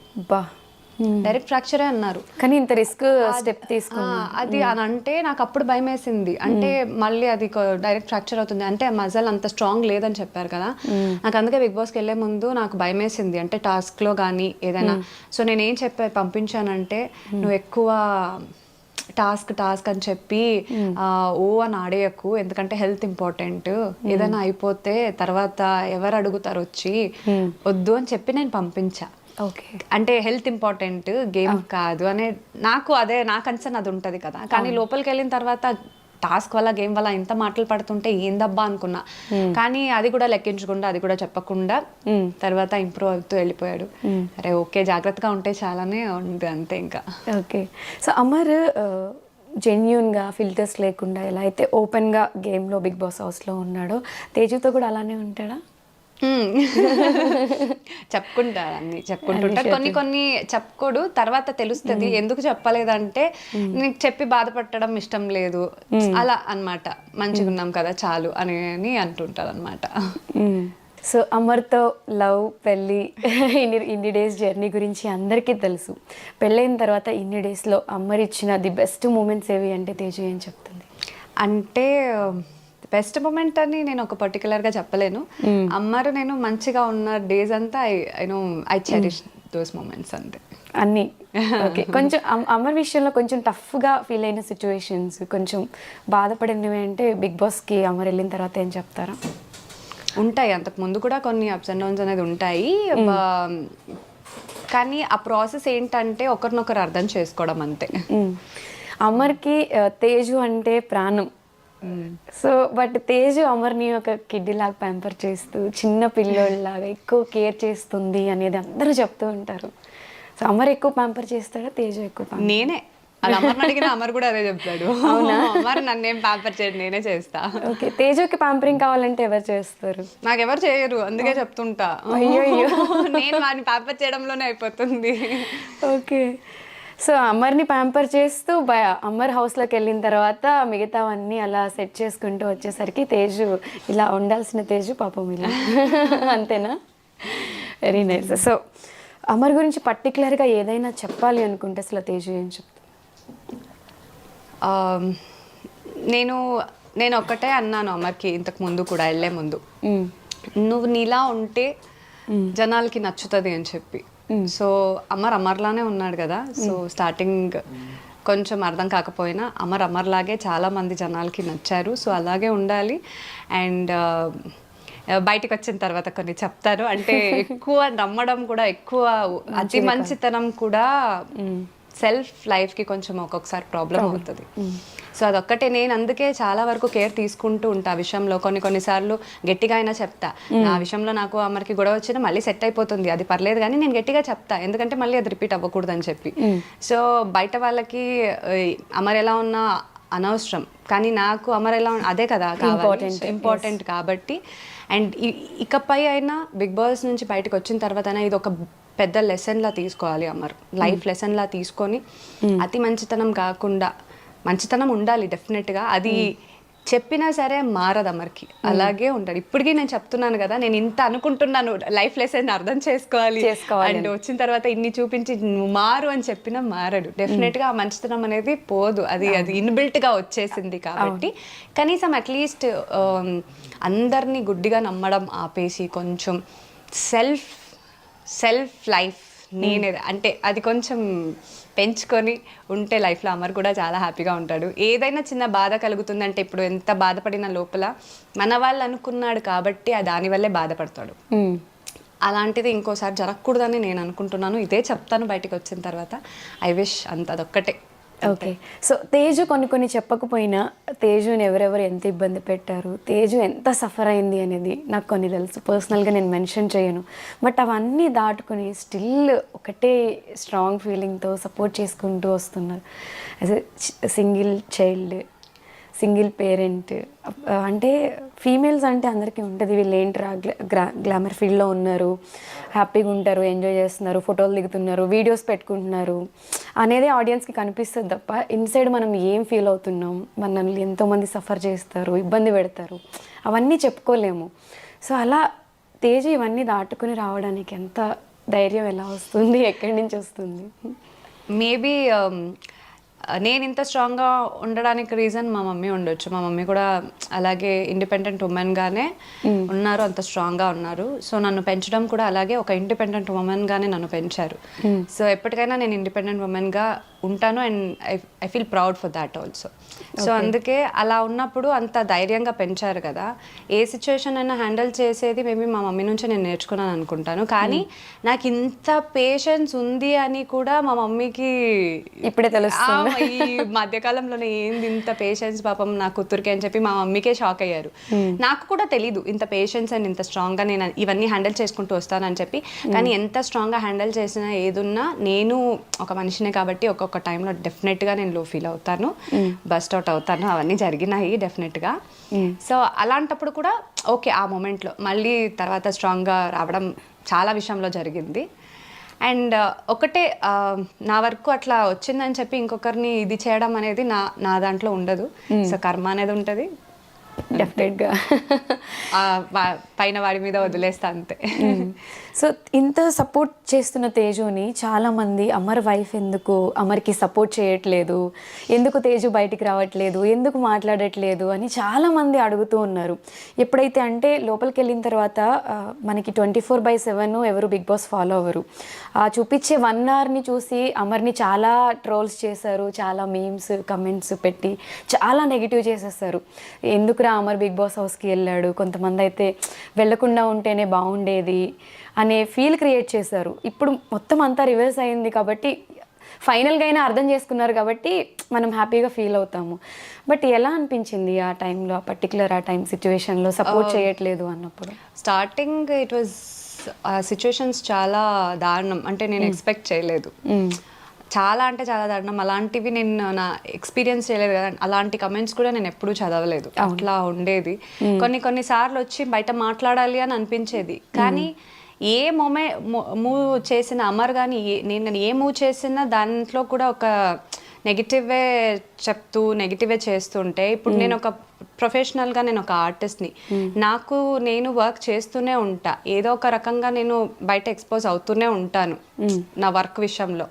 Speaker 3: డైరెక్ట్ ఫ్రాక్చరే అన్నారు.
Speaker 2: కానీ ఇంత రిస్క్ స్టెప్ తీసుకున్నా
Speaker 3: అది అని అంటే నాకు అప్పుడు భయం వేసింది. అంటే మళ్ళీ అది డైరెక్ట్ ఫ్రాక్చర్ అవుతుంది అంటే మజల్ అంత స్ట్రాంగ్ లేదని చెప్పారు కదా. నాకు అందుకే బిగ్ బాస్కి వెళ్ళే ముందు నాకు భయం వేసింది, అంటే టాస్క్లో కానీ ఏదైనా. సో నేను ఏం పంపించానంటే, నువ్వు ఎక్కువ టాస్క్ అని చెప్పి అని ఆడేయకు, ఎందుకంటే హెల్త్ ఇంపార్టెంట్, ఏదైనా అయిపోతే తర్వాత ఎవరు అడుగుతారు వచ్చి, వద్దు అని చెప్పి నేను పంపించా.
Speaker 2: ఓకే,
Speaker 3: అంటే హెల్త్ ఇంపార్టెంట్, గేమ్ కాదు అనే నాకు నా కన్సర్న్ అది ఉంటుంది కదా. కానీ లోపలికి వెళ్ళిన తర్వాత టాస్క్ వల్ల గేమ్ వల్ల ఇంత మాటలు పడుతుంటే ఏందబ్బా అనుకున్నా. కానీ అది కూడా లెక్కించకుండా, అది కూడా చెప్పకుండా తర్వాత ఇంప్రూవ్ అవుతూ వెళ్ళిపోయాడు. అరే ఓకే జాగ్రత్తగా ఉంటే చాలానే ఉంది అంతే ఇంకా.
Speaker 2: ఓకే, సో అమర్ జెన్యూన్గా ఫిల్టర్స్ లేకుండా ఎలా అయితే ఓపెన్గా గేమ్లో బిగ్ బాస్ హౌస్లో ఉన్నాడో, తేజుతో కూడా అలానే ఉంటాడా?
Speaker 3: చెప్పుకుంటారు, అన్ని చెప్పుకుంటుంటారు. కొన్ని చెప్పుకోడు, తర్వాత తెలుస్తుంది ఎందుకు చెప్పలేదంటే నీకు చెప్పి బాధపడడం ఇష్టం లేదు అలా అన్నమాట. మంచిగా ఉన్నాం కదా చాలు అని అంటుంటారు అనమాట.
Speaker 2: సో అమర్తో లవ్, పెళ్ళి, ఇన్ని డేస్ జర్నీ గురించి అందరికీ తెలుసు. పెళ్ళైన తర్వాత ఇన్ని డేస్లో అమర్ ఇచ్చిన ది బెస్ట్ మూమెంట్స్ ఏవి అంటే తేజు ఏం చెప్తుంది?
Speaker 3: అంటే బెస్ట్ మూమెంట్ అని నేను ఒక పర్టికులర్గా చెప్పలేను. అమ్మరు నేను మంచిగా ఉన్న డేస్ అంతా ఐ చెరిష్ దోస్ మూమెంట్స్ అంతే
Speaker 2: అన్నీ. ఓకే, కొంచెం అమర్ విషయంలో కొంచెం టఫ్గా ఫీల్ అయిన సిచ్యువేషన్స్, కొంచెం బాధపడినవి అంటే బిగ్ బాస్కి అమర్ వెళ్ళిన తర్వాత ఏం చెప్తారా?
Speaker 3: ఉంటాయి, అంతకు ముందు కూడా కొన్ని అప్స్ అండ్ డౌన్స్ అనేది ఉంటాయి. కానీ ఆ ప్రాసెస్ ఏంటంటే ఒకరినొకరు అర్థం చేసుకోవడం అంతే.
Speaker 2: అమర్కి తేజు అంటే ప్రాణం. సో బట్ తేజు అమర్ని ఒక కిడ్డీ లాగా ప్యాంపర్ చేస్తూ, చిన్న పిల్లోళ్ళలాగా ఎక్కువ కేర్ చేస్తుంది అనేది అందరూ చెప్తూ ఉంటారు. సో అమర్ ఎక్కువ ప్యాంపర్ చేస్తాడా, తేజు ఎక్కువ?
Speaker 3: నేనే అది అమర్ని అడిగిన అమర్ కూడా అదే చెప్తాడు. అమర్ నన్నేం ప్యాంపర్ చేయడు, నేనే చేస్తా.
Speaker 2: ఓకే, తేజుకి ప్యాంపరింగ్ కావాలంటే ఎవరు చేస్తారు?
Speaker 3: నాకెవరు చేయరు, అందుకే చెప్తుంటా. నేను వాడిని ప్యాంపర్ చేయడంలోనే అయిపోతుంది.
Speaker 2: ఓకే, సో అమర్ని ప్యాంపర్ చేస్తూ అమర్ హౌస్లోకి వెళ్ళిన తర్వాత మిగతావన్నీ అలా సెట్ చేసుకుంటూ వచ్చేసరికి తేజు ఇలా ఉండాల్సిన తేజు పాపం ఇలా అంతేనా? Very nice. సో అమర్ గురించి పర్టికులర్గా ఏదైనా చెప్పాలి అనుకుంటే అసలు తేజు ఏం చెప్తా?
Speaker 3: నేను ఒక్కటే అన్నాను అమర్కి ఇంతకు ముందు కూడా, వెళ్ళే ముందు, నువ్వు నీలా ఉంటే జనాలకి నచ్చుతుంది అని చెప్పి. సో అమర్లానే ఉన్నాడు కదా. సో స్టార్టింగ్ కొంచెం అర్థం కాకపోయినా అమర్లాగే చాలా మంది జనాలకి నచ్చారు. సో అలాగే ఉండాలి. అండ్ బయటకు వచ్చిన తర్వాత కొన్ని చెప్తాను. అంటే ఎక్కువ నమ్మడం కూడా, ఎక్కువ అతి మంచితనం కూడా సెల్ఫ్ లైఫ్కి కొంచెం ఒక్కొక్కసారి ప్రాబ్లం అవుతుంది. సో అదొక్కటే. నేను అందుకే చాలా వరకు కేర్ తీసుకుంటూ ఉంటా ఆ విషయంలో. కొన్నిసార్లు గట్టిగా అయినా చెప్తా, నా విషయంలో నాకు అమర్కి గొడవ వచ్చినా మళ్ళీ సెట్ అయిపోతుంది, అది పర్లేదు, కానీ నేను గట్టిగా చెప్తా, ఎందుకంటే మళ్ళీ అది రిపీట్ అవ్వకూడదు అని చెప్పి. సో బయట వాళ్ళకి అమర్ ఎలా ఉన్నా అనవసరం, కానీ నాకు అమర్ ఎలా అదే కదా ఇంపార్టెంట్ కాబట్టి. అండ్ ఇకపై అయినా బిగ్ బాస్ నుంచి బయటకు వచ్చిన తర్వాత అయినా ఇది ఒక పెద్ద లెసన్లా తీసుకోవాలి అమర్, లైఫ్ లెసన్లా తీసుకొని అతి మంచితనం కాకుండా, మంచితనం ఉండాలి డెఫినెట్గా, అది చెప్పినా సరే మారదు అమర్కి, అలాగే ఉంటాడు. ఇప్పటికీ నేను చెప్తున్నాను కదా, నేను ఇంత అనుకుంటున్నాను లైఫ్ లెసన్ అర్థం చేసుకోవాలి అండ్ వచ్చిన తర్వాత ఇన్ని చూపించి నువ్వు మారు అని చెప్పినా మారడు. డెఫినెట్గా ఆ మంచితనం అనేది పోదు, అది ఇన్బిల్ట్గా వచ్చేసింది కాబట్టి. కనీసం అట్లీస్ట్ అందరినీ గుడ్డిగా నమ్మడం ఆపేసి కొంచెం సెల్ఫ్ లైఫ్ నేనే అంటే అది కొంచెం పెంచుకొని ఉంటే లైఫ్లో అమర్ కూడా చాలా హ్యాపీగా ఉంటాడు. ఏదైనా చిన్న బాధ కలుగుతుందంటే, ఇప్పుడు ఎంత బాధపడిన లోపల మన వాళ్ళు అనుకున్నాడు కాబట్టి దానివల్లే బాధపడతాడు. అలాంటిది ఇంకోసారి జరగకూడదని నేను అనుకుంటున్నాను. ఇదే చెప్తాను బయటకు వచ్చిన తర్వాత. ఐ విష్ అదొక్కటే.
Speaker 2: ఓకే. సో తేజు కొన్ని చెప్పకపోయినా తేజుని ఎవరెవరు ఎంత ఇబ్బంది పెట్టారు, తేజు ఎంత సఫర్ అయింది అనేది నాకు కొన్ని తెలుసు. పర్సనల్గా నేను మెన్షన్ చేయను, బట్ అవన్నీ దాటుకుని స్టిల్ ఒకటే స్ట్రాంగ్ ఫీలింగ్తో సపోర్ట్ చేసుకుంటూ వస్తున్నారు. As a single child, single parent. అంటే ఫీమేల్స్ అంటే అందరికీ ఉంటుంది, వీళ్ళు ఏంట్రా గ్లామర్ ఫీల్డ్లో ఉన్నారు, హ్యాపీగా ఉంటారు, ఎంజాయ్ చేస్తున్నారు, ఫోటోలు దిగుతున్నారు, వీడియోస్ పెట్టుకుంటున్నారు అనేది ఆడియన్స్కి కనిపిస్తుంది తప్ప ఇన్సైడ్ మనం ఏం ఫీల్ అవుతున్నాం, మనల్ని ఎంతోమంది సఫర్ చేస్తారు, ఇబ్బంది పెడతారు, అవన్నీ చెప్పుకోలేము. సో అలా తేజ ఇవన్నీ దాటుకుని రావడానికి ఎంత ధైర్యం ఎలా వస్తుంది, ఎక్కడి నుంచి వస్తుంది?
Speaker 3: మేబీ నేను ఇంత స్ట్రాంగ్గా ఉండడానికి రీజన్ మా మమ్మీ ఉండొచ్చు. మా మమ్మీ కూడా అలాగే ఇండిపెండెంట్ ఉమెన్గానే ఉన్నారు, అంత స్ట్రాంగ్గా ఉన్నారు. సో నన్ను పెంచడం కూడా అలాగే ఒక ఇండిపెండెంట్ ఉమెన్గానే నన్ను పెంచారు. సో ఎప్పటికైనా నేను ఇండిపెండెంట్ ఉమెన్గా ఉంటాను and I feel proud for that also. So అందుకే అలా ఉన్నప్పుడు అంత ధైర్యంగా పెంచారు కదా, ఏ సిచ్యువేషన్ అయినా హ్యాండిల్ చేసేది మేబీ మా మమ్మీ నుంచే నేను నేర్చుకున్నాను అనుకుంటాను. కానీ నాకు ఇంత పేషెన్స్ ఉంది అని కూడా మా మమ్మీకి
Speaker 2: ఇప్పుడే తెలుస్తుంది.
Speaker 3: ఈ మధ్యకాలంలోనే ఏంది ఇంత పేషెన్స్ పాపం నా కూతురికి అని చెప్పి మా మమ్మీకే షాక్ అయ్యారు. నాకు కూడా తెలీదు ఇంత పేషెన్స్ అండ్ ఇంత స్ట్రాంగ్గా నేను ఇవన్నీ హ్యాండిల్ చేసుకుంటూ వస్తానని చెప్పి. కానీ ఎంత స్ట్రాంగ్గా హ్యాండిల్ చేసినా ఏదున్నా నేను ఒక మనిషినే కాబట్టి ఒక్కొక్క టైంలో డెఫినెట్గా నేను లో ఫీల్ అవుతాను, బస్ట్ అవుట్ అవుతాను, అవన్నీ జరిగినాయి డెఫినెట్గా. సో అలాంటప్పుడు కూడా ఓకే, ఆ మూమెంట్లో మళ్ళీ తర్వాత స్ట్రాంగ్గా రావడం చాలా విషయంలో జరిగింది. అండ్ ఒకటే నా వరకు అట్లా వచ్చిందని చెప్పి ఇంకొకరిని ఇది చేయడం అనేది నా దాంట్లో ఉండదు. సో కర్మ అనేది ఉంటుంది
Speaker 2: డెఫినెట్గా,
Speaker 3: పైన వాడి మీద వదిలేస్తా అంతే.
Speaker 2: సో ఇంత సపోర్ట్ చేస్తున్న తేజుని చాలామంది అమర్ వైఫ్ ఎందుకు అమర్కి సపోర్ట్ చేయట్లేదు, ఎందుకు తేజు బయటికి రావట్లేదు, ఎందుకు మాట్లాడట్లేదు అని చాలామంది అడుగుతూ ఉన్నారు. ఎప్పుడైతే అంటే లోపలికి వెళ్ళిన తర్వాత మనకి 24/7 ఎవరు బిగ్ బాస్ ఫాలో అవ్వరు. చూపించే 1 అవర్ని చూసి అమర్ని చాలా ట్రోల్స్ చేశారు, చాలా మీమ్స్ కమెంట్స్ పెట్టి చాలా నెగిటివ్ చేసేస్తారు. ఎందుకురా అమర్ బిగ్ బాస్ హౌస్కి వెళ్ళాడు, కొంతమంది అయితే వెళ్ళకుండా ఉంటేనే బాగుండేది అనే ఫీల్ క్రియేట్ చేశారు. ఇప్పుడు మొత్తం అంతా రివర్స్ అయింది కాబట్టి ఫైనల్గా అయినా అర్థం చేసుకున్నారు కాబట్టి మనం హ్యాపీగా ఫీల్ అవుతాము. బట్ ఎలా అనిపించింది ఆ టైంలో, ఆ పర్టికులర్ ఆ టైం సిచ్యువేషన్లో సపోర్ట్ చేయట్లేదు అన్నప్పుడు?
Speaker 3: స్టార్టింగ్ ఇట్ వాజ్ సిచ్యువేషన్స్ చాలా దారుణం, అంటే నేను ఎక్స్పెక్ట్ చేయలేదు, చాలా అంటే చాలా దారుణం. అలాంటివి నేను నా ఎక్స్పీరియన్స్ చేయలేదు కదా, అలాంటి కమెంట్స్ కూడా నేను ఎప్పుడూ చదవలేదు. అట్లా ఉండేది. కొన్ని సార్లు వచ్చి బయట మాట్లాడాలి అని అనిపించేది, కానీ ఏ మూవ్ చేసిన అమర్ కానీ నేను ఏ మూవ్ చేసినా దాంట్లో కూడా ఒక నెగిటివే చెప్తూ నెగిటివే చేస్తుంటే, ఇప్పుడు నేను ఒక ప్రొఫెషనల్గా నేను ఒక ఆర్టిస్ట్ని, నాకు నేను వర్క్ చేస్తూనే ఉంటా, ఏదో ఒక రకంగా నేను బయట ఎక్స్పోజ్ అవుతూనే ఉంటాను నా వర్క్ విషయంలో.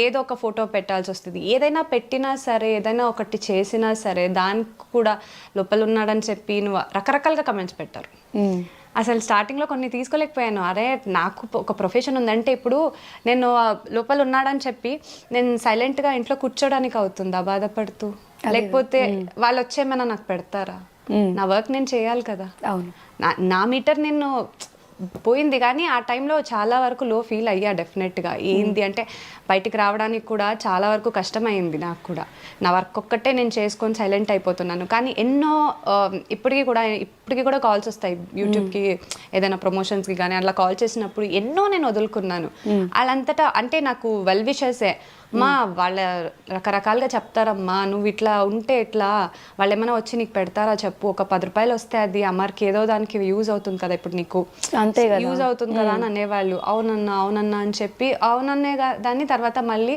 Speaker 3: ఏదో ఒక ఫోటో పెట్టాల్సి వస్తుంది, ఏదైనా పెట్టినా సరే, ఏదైనా ఒకటి చేసినా సరే దానికి కూడా లోపల ఉన్నాడని చెప్పి నువ్వు రకరకాలుగా కమెంట్స్ పెట్టారు. అసలు స్టార్టింగ్లో కొన్ని తీసుకోలేకపోయాను. అరే నాకు ఒక ప్రొఫెషన్ ఉందంటే ఇప్పుడు నేను లోపల ఉన్నాడని చెప్పి నేను సైలెంట్గా ఇంట్లో కూర్చోడానికి అవుతుందా బాధపడుతూ? లేకపోతే వాళ్ళు వచ్చేమైనా నాకు పెడతారా? నా వర్క్ నేను చేయాలి కదా.
Speaker 2: అవును,
Speaker 3: నా మీటర్ నేను పోయింది, కానీ ఆ టైంలో చాలా వరకు లో ఫీల్ అయ్యా డెఫినెట్గా. ఏంది అంటే బయటికి రావడానికి కూడా చాలా వరకు కష్టమైంది నాకు కూడా. నా వర్క్ ఒక్కటే నేను చేసుకొని సైలెంట్ అయిపోతున్నాను. కానీ ఎన్నో ఇప్పటికీ కూడా కాల్స్ వస్తాయి యూట్యూబ్కి, ఏదైనా ప్రమోషన్స్కి కానీ అట్లా కాల్ చేసినప్పుడు ఎన్నో నేను వదులుకున్నాను. వాళ్ళంతటా అంటే నాకు వెల్ విషెసే, మా వాళ్ళ రకరకాలుగా చెప్తారమ్మా, నువ్వు ఇట్లా ఉంటే ఎట్లా, వాళ్ళు ఏమైనా వచ్చి నీకు పెడతారా చెప్పు, ఒక 10 రూపాయలు వస్తే అది అమ్మకి ఏదో దానికి యూజ్ అవుతుంది కదా, ఇప్పుడు నీకు
Speaker 2: అంతే కదా,
Speaker 3: యూజ్ అవుతుంది కదా అని అనేవాళ్ళు. అవునన్నా అని చెప్పి అవునన్నే దాన్ని తర్వాత మళ్ళీ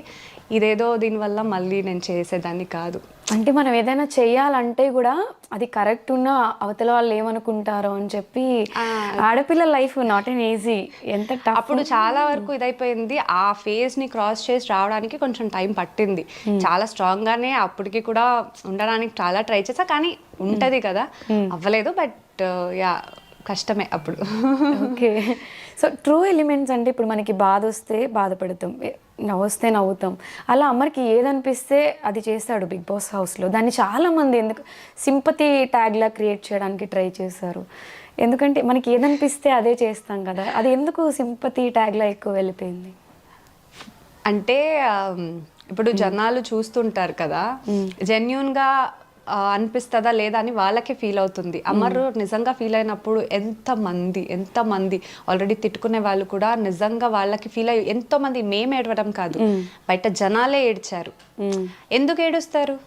Speaker 3: ఇదేదో దీనివల్ల మళ్ళీ నేను చేసేదాన్ని కాదు.
Speaker 2: అంటే మనం ఏదైనా చెయ్యాలంటే కూడా అది కరెక్ట్ ఉన్నా అవతల వాళ్ళు ఏమనుకుంటారో అని చెప్పి, ఆడపిల్ల లైఫ్ నాట్ ఎన్ ఈజీ, ఎంత టఫ్.
Speaker 3: అప్పుడు చాలా వరకు ఇదైపోయింది. ఆ ఫేజ్ ని క్రాస్ చేసి రావడానికి కొంచెం టైం పట్టింది. చాలా స్ట్రాంగ్ గానే అప్పటికి కూడా ఉండడానికి చాలా ట్రై చేసా, కానీ ఉంటది కదా, అవ్వలేదు. బట్ యా కష్టమే అప్పుడు.
Speaker 2: ఓకే, సో ట్రూ ఎలిమెంట్స్ అంటే ఇప్పుడు మనకి బాధ వస్తే బాధపడతాం, నవ్వొస్తే నవ్వుతాం. అలా అమర్కి ఏదనిపిస్తే అది చేస్తాడు బిగ్ బాస్ హౌస్లో. దాన్ని చాలామంది ఎందుకు సింపతి ట్యాగ్లా క్రియేట్ చేయడానికి ట్రై చేశారు. ఎందుకంటే మనకి ఏదనిపిస్తే అదే చేస్తాం కదా, అది ఎందుకు సింపతి ట్యాగ్లా ఎక్కువ వెళ్ళిపోయింది?
Speaker 3: అంటే ఇప్పుడు జనాలు చూస్తుంటారు కదా, జెన్యూన్గా అనిపిస్తుందా లేదా అని వాళ్ళకే ఫీల్ అవుతుంది. అమర్ నిజంగా ఫీల్ అయినప్పుడు ఎంతమంది ఆల్రెడీ తిట్టుకునే వాళ్ళు కూడా నిజంగా వాళ్ళకి ఫీల్ అయ్యి ఎంతోమంది, మేము ఏడవడం కాదు, బయట జనాలే ఏడ్చారు. ఎందుకు ఏడుస్తారు?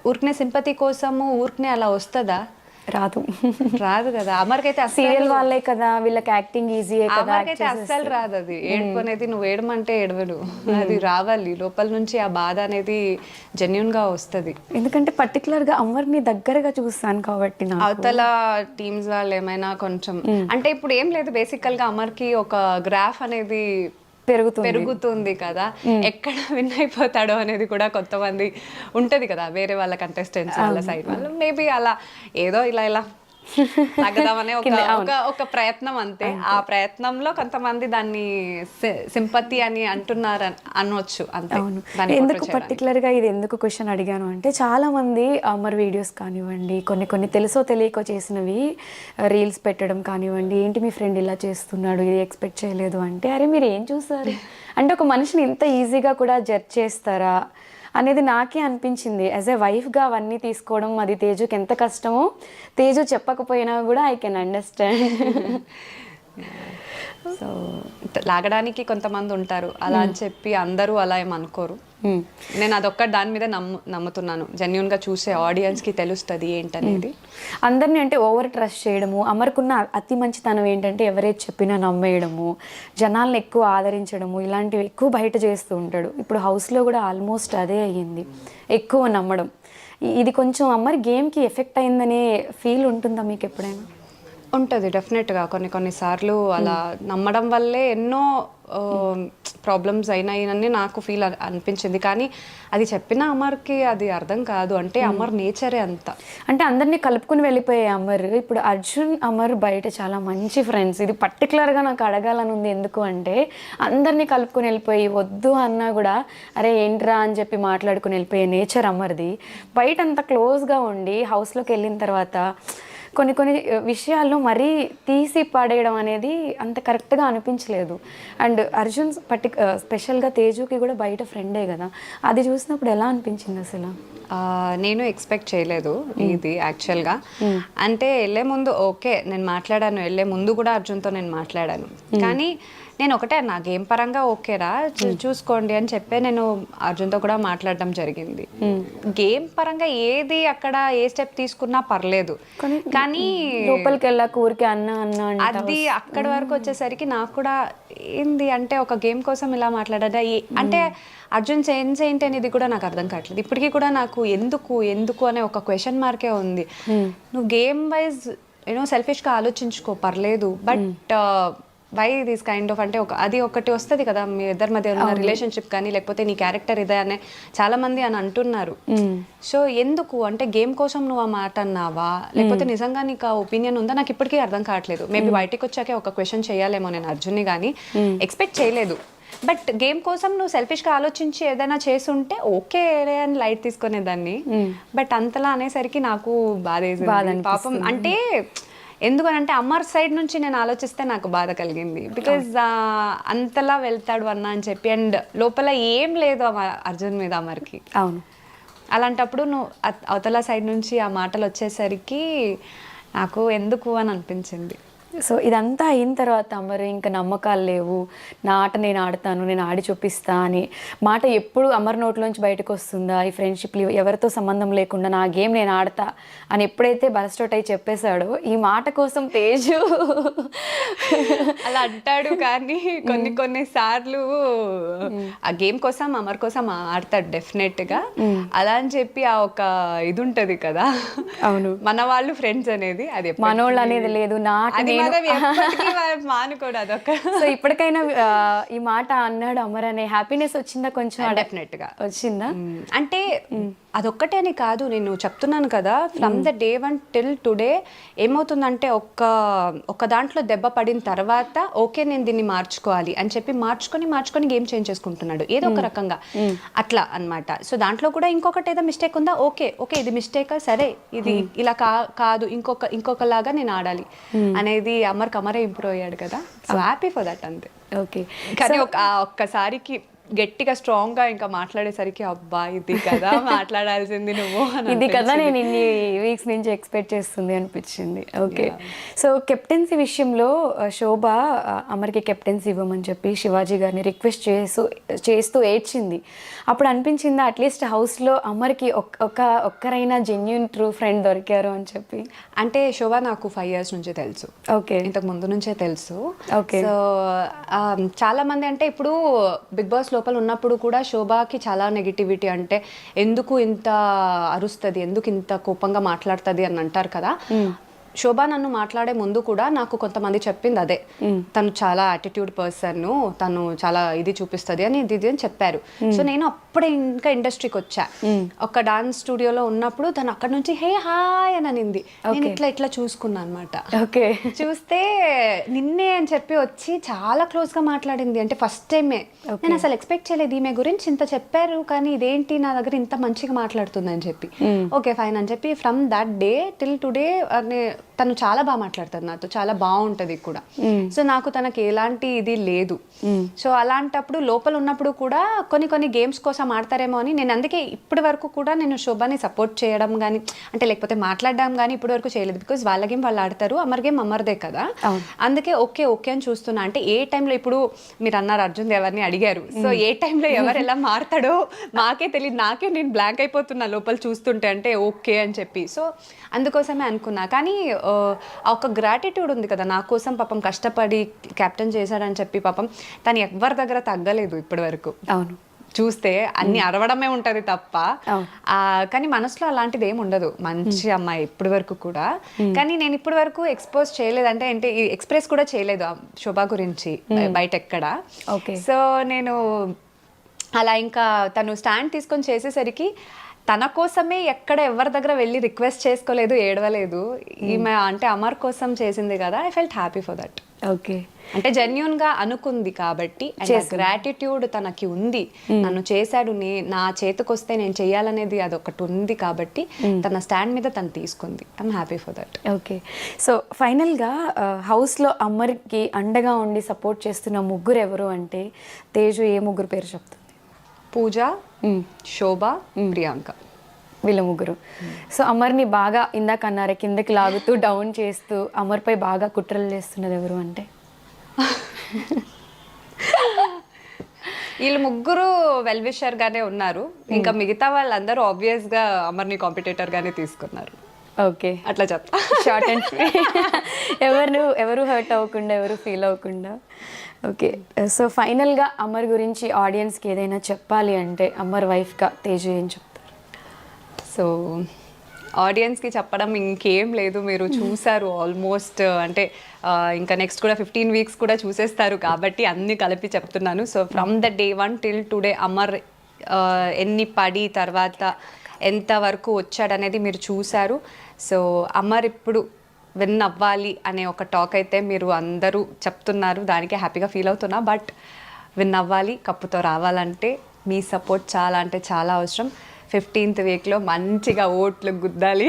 Speaker 3: ఊరికనే సింపతి కోసము ఊరికనే అలా వస్తుందా? రాదు కదా. అమర్కి అయితే
Speaker 2: సీరియల్ వాళ్ళే కదా, వీళ్ళకి యాక్టింగ్ ఈజీ కదా,
Speaker 3: అమర్కైతే అస్సలు రాదు. అది ఏడుపు అనేది నువ్వు ఏడమంటే ఏడవడు, అది రావాలి లోపల నుంచి. ఆ బాధ అనేది జెన్యున్ గా వస్తుంది.
Speaker 2: ఎందుకంటే పర్టికులర్ గా అమర్ని దగ్గరగా చూస్తాను కాబట్టి.
Speaker 3: అవతల టీమ్స్ వాళ్ళు ఏమైనా కొంచెం అంటే ఇప్పుడు ఏం లేదు, బేసికల్ గా అమర్కి ఒక గ్రాఫ్ అనేది పెరుగుతుంది కదా, ఎక్కడ విన్ అయిపోతాడో అనేది కూడా కొంతమంది ఉంటది కదా, వేరే వాళ్ళ కంటెస్టెంట్స్ వాళ్ళ సైడ్ వాళ్ళు. మేబీ అలా ఏదో ఇలా తగ్గదామనే ఒక ప్రయత్నం అంతే. ఆ ప్రయత్నంలో కొంతమంది దాన్ని సింపతి అని అంటున్నారు అనవచ్చు అంతే.
Speaker 2: ఎందుకు పర్టికులర్ గా ఇది ఎందుకు క్వశ్చన్ అడిగాను అంటే, చాలా మంది అమర్ వీడియోస్ కానివ్వండి, కొన్ని తెలుసో తెలియకో చేసినవి రీల్స్ పెట్టడం కానివ్వండి, ఏంటి మీ ఫ్రెండ్ ఇలా చేస్తున్నాడు, ఇది ఎక్స్పెక్ట్ చేయలేదు అంటే, అరే మీరు ఏం చూసారు అంటే ఒక మనిషిని ఇంత ఈజీగా కూడా జడ్జ్ చేస్తారా అనేది నాకే అనిపించింది. యాజ్ ఏ వైఫ్గా అవన్నీ తీసుకోవడం అది తేజుకి ఎంత కష్టమో, తేజు చెప్పకపోయినా కూడా ఐ కెన్ అండర్స్టాండ్.
Speaker 3: సో లాగడానికి కొంతమంది ఉంటారు, అలా అని చెప్పి అందరూ అలా ఏమనుకోరు. నేను అదొక్క దాని మీద నమ్ముతున్నాను, జెన్యున్గా చూసే ఆడియన్స్కి తెలుస్తుంది ఏంటనేది.
Speaker 2: అందరినీ అంటే ఓవర్ ట్రస్ట్ చేయడము, అమర్కున్న అతి మంచితనం ఏంటంటే ఎవరైతే చెప్పినా నమ్మేయడము, జనాలను ఎక్కువ ఆదరించడము, ఇలాంటివి ఎక్కువ బయట చేస్తూ ఉంటాడు. ఇప్పుడు హౌస్లో కూడా ఆల్మోస్ట్ అదే అయ్యింది, ఎక్కువ నమ్మడం. ఇది కొంచెం అమర్ గేమ్కి ఎఫెక్ట్ అయిందనే ఫీల్ ఉంటుందా మీకు ఎప్పుడైనా?
Speaker 3: ఉంటుంది డెఫినెట్గా. కొన్నిసార్లు అలా నమ్మడం వల్లే ఎన్నో ప్రాబ్లమ్స్ అయినాయని నాకు ఫీల్ అనిపించింది. కానీ అది చెప్పిన అమర్కి అది అర్థం కాదు. అంటే అమర్ నేచరే అంత.
Speaker 2: అంటే అందరినీ కలుపుకుని వెళ్ళిపోయే అమర్, ఇప్పుడు అర్జున్ అమర్ బయట చాలా మంచి ఫ్రెండ్స్. ఇది పర్టికులర్గా నాకు అడగాలని ఉంది. ఎందుకు అంటే అందరినీ కలుపుకుని వెళ్ళిపోయి వద్దు అన్నా కూడా అరే ఏంట్రా అని చెప్పి మాట్లాడుకుని వెళ్ళిపోయే నేచర్ అమర్ది. బయట అంత క్లోజ్గా ఉండి హౌస్లోకి వెళ్ళిన తర్వాత కొన్ని విషయాల్లో మరీ తీసి పడేయడం అనేది అంత కరెక్ట్గా అనిపించలేదు. అండ్ అర్జున్ స్పెషల్గా తేజుకి కూడా బయట ఫ్రెండే కదా, అది చూసినప్పుడు ఎలా అనిపించింది అసలు?
Speaker 3: నేను ఎక్స్పెక్ట్ చేయలేదు ఇది యాక్చువల్గా. అంటే వెళ్ళే ముందు ఓకే నేను మాట్లాడాను, వెళ్ళే ముందు కూడా అర్జున్తో నేను మాట్లాడాను. కానీ నేను ఒకటే నా గేమ్ పరంగా ఓకేరా చూసుకోండి అని చెప్పి నేను అర్జున్తో కూడా మాట్లాడడం జరిగింది. గేమ్ పరంగా ఏది అక్కడ ఏ స్టెప్ తీసుకున్నా పర్లేదు, కానీ
Speaker 2: లోపలికి వెళ్ళాక ఊరికే అన్న
Speaker 3: అది అక్కడి వరకు వచ్చేసరికి నాకు కూడా ఏంది అంటే ఒక గేమ్ కోసం ఇలా మాట్లాడా అంటే అర్జున్ సెన్స్ ఏంటి అనేది కూడా నాకు అర్థం కావట్లేదు. ఇప్పటికీ కూడా నాకు ఎందుకు అనే ఒక క్వశ్చన్ మార్కే ఉంది. నువ్వు గేమ్ వైజ్ సెల్ఫిష్గా ఆలోచించుకో పర్లేదు, but why this kind of అంటే అది ఒకటి వస్తుంది కదా మీ ఇద్దరి మధ్య ఉన్న రిలేషన్షిప్ కానీ, లేకపోతే నీ క్యారెక్టర్ ఇదే అనే చాలా మంది అని అంటున్నారు. సో ఎందుకు అంటే గేమ్ కోసం నువ్వు ఆ మాట అన్నావా, లేకపోతే నిజంగా నీకు ఆ ఒపీనియన్ ఉందా, నాకు ఇప్పటికీ అర్థం కావట్లేదు. మేబీ బయటకు వచ్చాకే ఒక క్వశ్చన్ చేయాలేమో నేను అర్జున్ని, కానీ ఎక్స్పెక్ట్ చేయలేదు. బట్ గేమ్ కోసం నువ్వు సెల్ఫిష్గా ఆలోచించి ఏదైనా చేసుంటే ఓకే అని లైట్ తీసుకునేదాన్ని. బట్ అంతలా అనేసరికి నాకు బాధ పాపం. అంటే ఎందుకనంటే అమర్ సైడ్ నుంచి నేను ఆలోచిస్తే నాకు బాధ కలిగింది. బికాజ్ అంతలా వెళ్తాడు అన్న అని చెప్పి, అండ్ లోపల ఏం లేదు అర్జున్ మీద అమర్కి.
Speaker 2: అవును,
Speaker 3: అలాంటప్పుడు నువ్వు అవతల సైడ్ నుంచి ఆ మాటలు వచ్చేసరికి నాకు ఎందుకు అని అనిపించింది.
Speaker 2: సో ఇదంతా అయిన తర్వాత అమర్ ఇంకా నమ్మకాలు లేవు, నా ఆట నేను ఆడతాను, నేను ఆడి చూపిస్తా అని మాట ఎప్పుడు అమర్ నోట్లోంచి బయటకు వస్తుందా, ఈ ఫ్రెండ్షిప్ ఎవరితో సంబంధం లేకుండా నా గేమ్ నేను ఆడతా అని ఎప్పుడైతే బరస్టౌట్ అయి చెప్పేశాడో, ఈ మాట కోసం తేజు
Speaker 3: అలా అంటాడు. కానీ కొన్ని సార్లు ఆ గేమ్ కోసం అమర్ కోసం ఆడతాడు డెఫినెట్గా. అలా అని చెప్పి ఆ ఒక ఇది ఉంటది కదా,
Speaker 2: అవును
Speaker 3: మన వాళ్ళు ఫ్రెండ్స్ అనేది, అది
Speaker 2: మనోళ్ళు అనేది లేదు, నా
Speaker 3: మానుకోడు అదొక.
Speaker 2: సో ఇప్పటికైనా ఈ మాట అన్నాడు అమర్ అనే హ్యాపీనెస్ వచ్చిందా? కొంచెం
Speaker 3: డెఫినెట్ గా
Speaker 2: వచ్చిందా?
Speaker 3: అంటే అదొక్కటే అని కాదు, నేను చెప్తున్నాను కదా, from the day 1 till today ఏమవుతుందంటే ఒక్క దాంట్లో దెబ్బ పడిన తర్వాత ఓకే నేను దీన్ని మార్చుకోవాలి అని చెప్పి మార్చుకొని గేమ్ చేంజ్ చేసుకుంటున్నాడు ఏదో ఒక రకంగా, అట్లా అన్నమాట. సో దాంట్లో కూడా ఇంకొకటి ఏదో మిస్టేక్ ఉందా, ఓకే ఇది మిస్టేకా, సరే ఇది ఇలా కాదు ఇంకొకలాగా నేను ఆడాలి అనేది అమరే ఇంప్రూవ్ అయ్యాడు కదా. సో హ్యాపీ ఫర్ దట్ అంతే.
Speaker 2: ఓకే,
Speaker 3: కానీ ఒక్కసారికి గట్టిగా స్ట్రాంగ్ గా ఇంకా మాట్లాడేసరికి అబ్బా ఇది కదా మాట్లాడాల్సింది నువ్వు,
Speaker 2: ఇది కదా నేను ఇన్ని వీక్స్ నుంచి ఎక్స్పెక్ట్ చేస్తుంది అనిపించింది. ఓకే, సో కెప్టెన్సీ విషయంలో శోభ అమర్కి కెప్టెన్సీ ఇవ్వమని చెప్పి శివాజీ గారిని రిక్వెస్ట్ చేస్తూ ఏడ్చింది. అప్పుడు అనిపించిందా అట్లీస్ట్ హౌస్లో అమర్కి ఒక్కరైనా జెన్యూన్ ట్రూ ఫ్రెండ్ దొరికారు అని చెప్పి?
Speaker 3: అంటే శోభ నాకు 5 years నుంచి తెలుసు.
Speaker 2: ఓకే,
Speaker 3: ఇంతకు ముందు నుంచే తెలుసు.
Speaker 2: ఓకే,
Speaker 3: సో చాలా మంది అంటే ఇప్పుడు బిగ్ బాస్ లోపల ఉన్నప్పుడు కూడా శోభకి చాలా నెగిటివిటీ, అంటే ఎందుకు ఇంత అరుస్తుంది, ఎందుకు ఇంత కోపంగా మాట్లాడుతుంది అని అంటారు కదా. శోభ నన్ను మాట్లాడే ముందు కూడా నాకు కొంతమంది చెప్పింది అదే, తను చాలా యాటిట్యూడ్ పర్సన్, తను చాలా ఇది చూపిస్తుంది అని ఇది అని చెప్పారు. సో నేను అప్పుడే ఇంకా ఇండస్ట్రీకి వచ్చా. ఒక డాన్స్ స్టూడియోలో ఉన్నప్పుడు తను అక్కడ నుంచి హే హాయ్ అని అనింది. నేను ఇట్లా చూసుకున్నా అనమాట.
Speaker 2: ఓకే,
Speaker 3: చూస్తే నిన్నే అని చెప్పి వచ్చి చాలా క్లోజ్ గా మాట్లాడింది. అంటే ఫస్ట్ టైమే, నేను అసలు ఎక్స్పెక్ట్ చేయలేదు ఈమె గురించి ఇంత చెప్పారు, కానీ ఇదేంటి నా దగ్గర ఇంత మంచిగా మాట్లాడుతుంది అని చెప్పి. ఓకే ఫైన్ అని చెప్పి from that day till today తను చాలా బాగా మాట్లాడుతుంది నాతో, చాలా బాగుంటది కూడా. సో నాకు తనకి ఎలాంటి ఇది లేదు. సో అలాంటప్పుడు లోపల ఉన్నప్పుడు కూడా కొన్ని గేమ్స్ కోసం ఆడతారేమో అని నేను అందుకే ఇప్పటి వరకు కూడా నేను శోభని సపోర్ట్ చేయడం కానీ అంటే లేకపోతే మాట్లాడడం కానీ ఇప్పటి వరకు చేయలేదు. బికాజ్ వాళ్ళ గేమ్ వాళ్ళు ఆడతారు, అమర్ గేమ్ అమర్దే కదా. అందుకే ఓకే అని చూస్తున్నా. అంటే ఏ టైంలో ఇప్పుడు మీరు అన్నారు అర్జున్ ఎవరిని అడిగారు, సో ఏ టైంలో ఎవరు ఎలా మారుతాడో మాకే తెలియదు. నేను బ్లాంక్ అయిపోతున్నా లోపల చూస్తుంటే, అంటే ఓకే అని చెప్పి. సో అందుకోసమే అనుకున్నా. కానీ ఒక గ్రాటిట్యూడ్ ఉంది కదా నా కోసం, పాపం కష్టపడి కెప్టెన్ చేశాడని చెప్పి పాపం తను ఎవరి దగ్గర తగ్గలేదు ఇప్పటి వరకు.
Speaker 2: అవును,
Speaker 3: చూస్తే అన్ని అరవడమే ఉంటది తప్ప, కానీ మనసులో అలాంటిది ఏమి ఉండదు. మంచి అమ్మాయి ఇప్పటి వరకు కూడా. కానీ నేను ఇప్పటి వరకు ఎక్స్పోజ్ చేయలేదు, అంటే ఏంటి ఎక్స్ప్రెస్ కూడా చేయలేదు శోభ గురించి బయట ఎక్కడ. సో నేను అలా ఇంకా తను స్టాండ్ తీసుకొని చేసేసరికి తన కోసమే ఎక్కడ ఎవరి దగ్గర వెళ్ళి రిక్వెస్ట్ చేసుకోలేదు, ఏడవలేదు. ఈమె అంటే అమర్ కోసం చేసింది కదా, I felt happy for that.
Speaker 2: Okay,
Speaker 3: అంటే జెన్యూన్ గా అనుకుంది కాబట్టి, గ్రాటిట్యూడ్ తనకి ఉంది. నన్ను చేశాడు, నా చేతికొస్తే నేను చెయ్యాలనేది అదొకటి ఉంది కాబట్టి తన స్టాండ్ మీద తను తీసుకుంది. I'm happy for that.
Speaker 2: Okay, so ఫైనల్గా హౌస్లో అమర్కి అండగా ఉండి సపోర్ట్ చేస్తున్న ముగ్గురు ఎవరు అంటే తేజు ఏ ముగ్గురు పేరు చెప్తుంది?
Speaker 3: పూజ, శోభ, ప్రియాంక,
Speaker 2: వీళ్ళ ముగ్గురు. సో అమర్ని బాగా ఇందాక అన్నారే కిందకి లాగుతూ డౌన్ చేస్తూ అమర్పై బాగా కుట్రలు చేస్తున్నది ఎవరు అంటే?
Speaker 3: వీళ్ళు ముగ్గురు వెల్ విషర్ గానే ఉన్నారు, ఇంకా మిగతా వాళ్ళందరూ ఆబ్వియస్ గా అమర్ని కాంపిటేటర్ గానే తీసుకున్నారు.
Speaker 2: ఓకే,
Speaker 3: అట్లా చెప్తా.
Speaker 2: షార్ట్ అండ్ ఎవరు హర్ట్ అవ్వకుండా, ఎవరు ఫీల్ అవ్వకుండా. ఓకే, సో ఫైనల్గా అమర్ గురించి ఆడియన్స్కి ఏదైనా చెప్పాలి అంటే అమర్ వైఫ్గా తేజు ఏం చెప్తారు?
Speaker 3: సో ఆడియన్స్కి చెప్పడం ఇంకేం లేదు, మీరు చూసారు ఆల్మోస్ట్. అంటే ఇంకా నెక్స్ట్ కూడా 15 వీక్స్ కూడా చూసేస్తారు కాబట్టి అన్నీ కలిపి చెప్తున్నాను. So from the day 1 till today Amar ఎన్ని పడి తర్వాత ఎంత వరకు వచ్చాడనేది మీరు చూశారు. సో అమర్ ఇప్పుడు విన్ అవ్వాలి అనే ఒక టాక్ అయితే మీరు అందరూ చెప్తున్నారు, దానికి హ్యాపీగా ఫీల్ అవుతున్నా. బట్ విన్ అవ్వాలి, కప్పుతో రావాలంటే మీ సపోర్ట్ చాలా అంటే చాలా అవసరం. 15th వీక్లో మంచిగా ఓట్లు గుద్దాలి,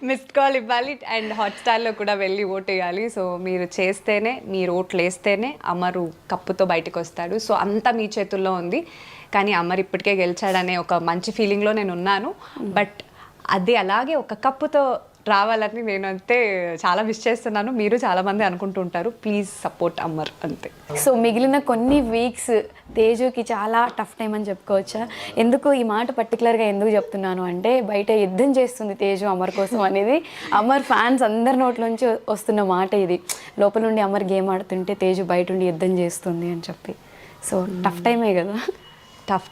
Speaker 3: మిస్డ్ కాల్ ఇవ్వాలి, అండ్ హాట్స్టార్లో కూడా వెళ్ళి ఓట్ వేయాలి. సో మీరు చేస్తేనే, మీరు ఓట్లు వేస్తేనే అమరు కప్పుతో బయటకు వస్తాడు. సో అంతా మీ చేతుల్లో ఉంది. కానీ అమర్ ఇప్పటికే గెలిచాడనే ఒక మంచి ఫీలింగ్లో నేను ఉన్నాను. బట్ అది అలాగే ఒక కప్పుతో రావాలని నేనంతే చాలా విష్ చేస్తున్నాను. మీరు చాలామంది అనుకుంటూ ఉంటారు. ప్లీజ్ సపోర్ట్ అమర్, అంతే.
Speaker 2: సో మిగిలిన కొన్ని వీక్స్ తేజుకి చాలా టఫ్ టైం అని చెప్పుకోవచ్చా? ఎందుకు ఈ మాట పర్టికులర్గా ఎందుకు చెప్తున్నాను అంటే, బయట యుద్ధం చేస్తుంది తేజు అమర్ కోసం అనేది అమర్ ఫ్యాన్స్ అందరి నోట్లోంచి వస్తున్న మాట ఇది. లోపల నుండి అమర్ గేమ్ ఆడుతుంటే తేజు బయట ఉండి యుద్ధం చేస్తుంది అని చెప్పి. సో టఫ్ టైమే కదా?
Speaker 3: టఫ్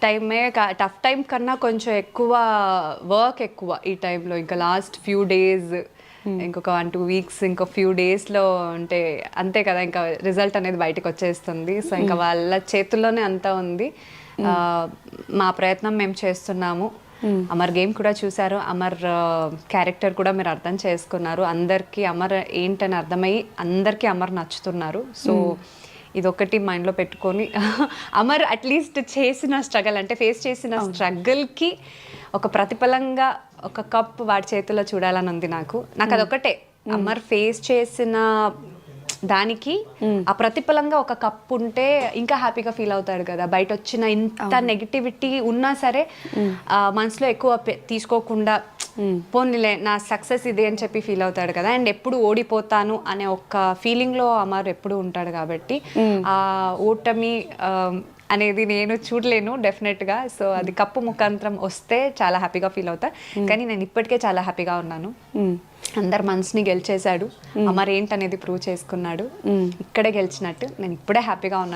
Speaker 3: టైం కన్నా కొంచెం ఎక్కువ వర్క్ ఎక్కువ ఈ టైంలో. ఇంకా లాస్ట్ ఫ్యూ డేస్, ఇంకొక 1-2 వీక్స్, ఇంకో ఫ్యూ డేస్లో అంటే అంతే కదా, ఇంకా రిజల్ట్ అనేది బయటకు వచ్చేస్తుంది. సో ఇంకా వాళ్ళ చేతుల్లోనే అంతా ఉంది. మా ప్రయత్నం మేము చేస్తున్నాము. అమర్ గేమ్ కూడా చూసారు, అమర్ క్యారెక్టర్ కూడా మీరు అర్థం చేసుకున్నారు. అందరికీ అమర్ ఏంటని అర్థమయ్యి అందరికీ అమర్ నచ్చుతున్నారు. సో ఇదొకటి మైండ్లో పెట్టుకొని అమర్ అట్లీస్ట్ చేసిన స్ట్రగల్, అంటే ఫేస్ చేసిన స్ట్రగల్కి ఒక ప్రతిఫలంగా ఒక కప్ వాడి చేతుల్లో చూడాలని ఉంది నాకు. అదొకటే, అమర్ ఫేస్ చేసిన దానికి ఆ ప్రతిఫలంగా ఒక కప్ ఉంటే ఇంకా హ్యాపీగా ఫీల్ అవుతాడు కదా. బయట వచ్చిన ఇంత నెగిటివిటీ ఉన్నా సరే మనసులో ఎక్కువ తీసుకోకుండా పోనీలే నా సక్సెస్ ఇది అని చెప్పి ఫీల్ అవుతాడు కదా. అండ్ ఎప్పుడు ఓడిపోతాను అనే ఒక ఫీలింగ్లో అమర్ ఎప్పుడు ఉంటాడు కాబట్టి ఆ ఓటమి అనేది నేను చూడలేను డెఫినెట్గా. సో అది కప్పు ముఖాంతరం వస్తే చాలా హ్యాపీగా ఫీల్ అవుతా. కానీ నేను ఇప్పటికే చాలా హ్యాపీగా ఉన్నాను. అందరు మనసుని గెలిచేశాడు, అమర్ ఏంటనేది ప్రూవ్ చేసుకున్నాడు. ఇక్కడే గెలిచినట్టు నేను ఇప్పుడే హ్యాపీగా ఉన్నాను.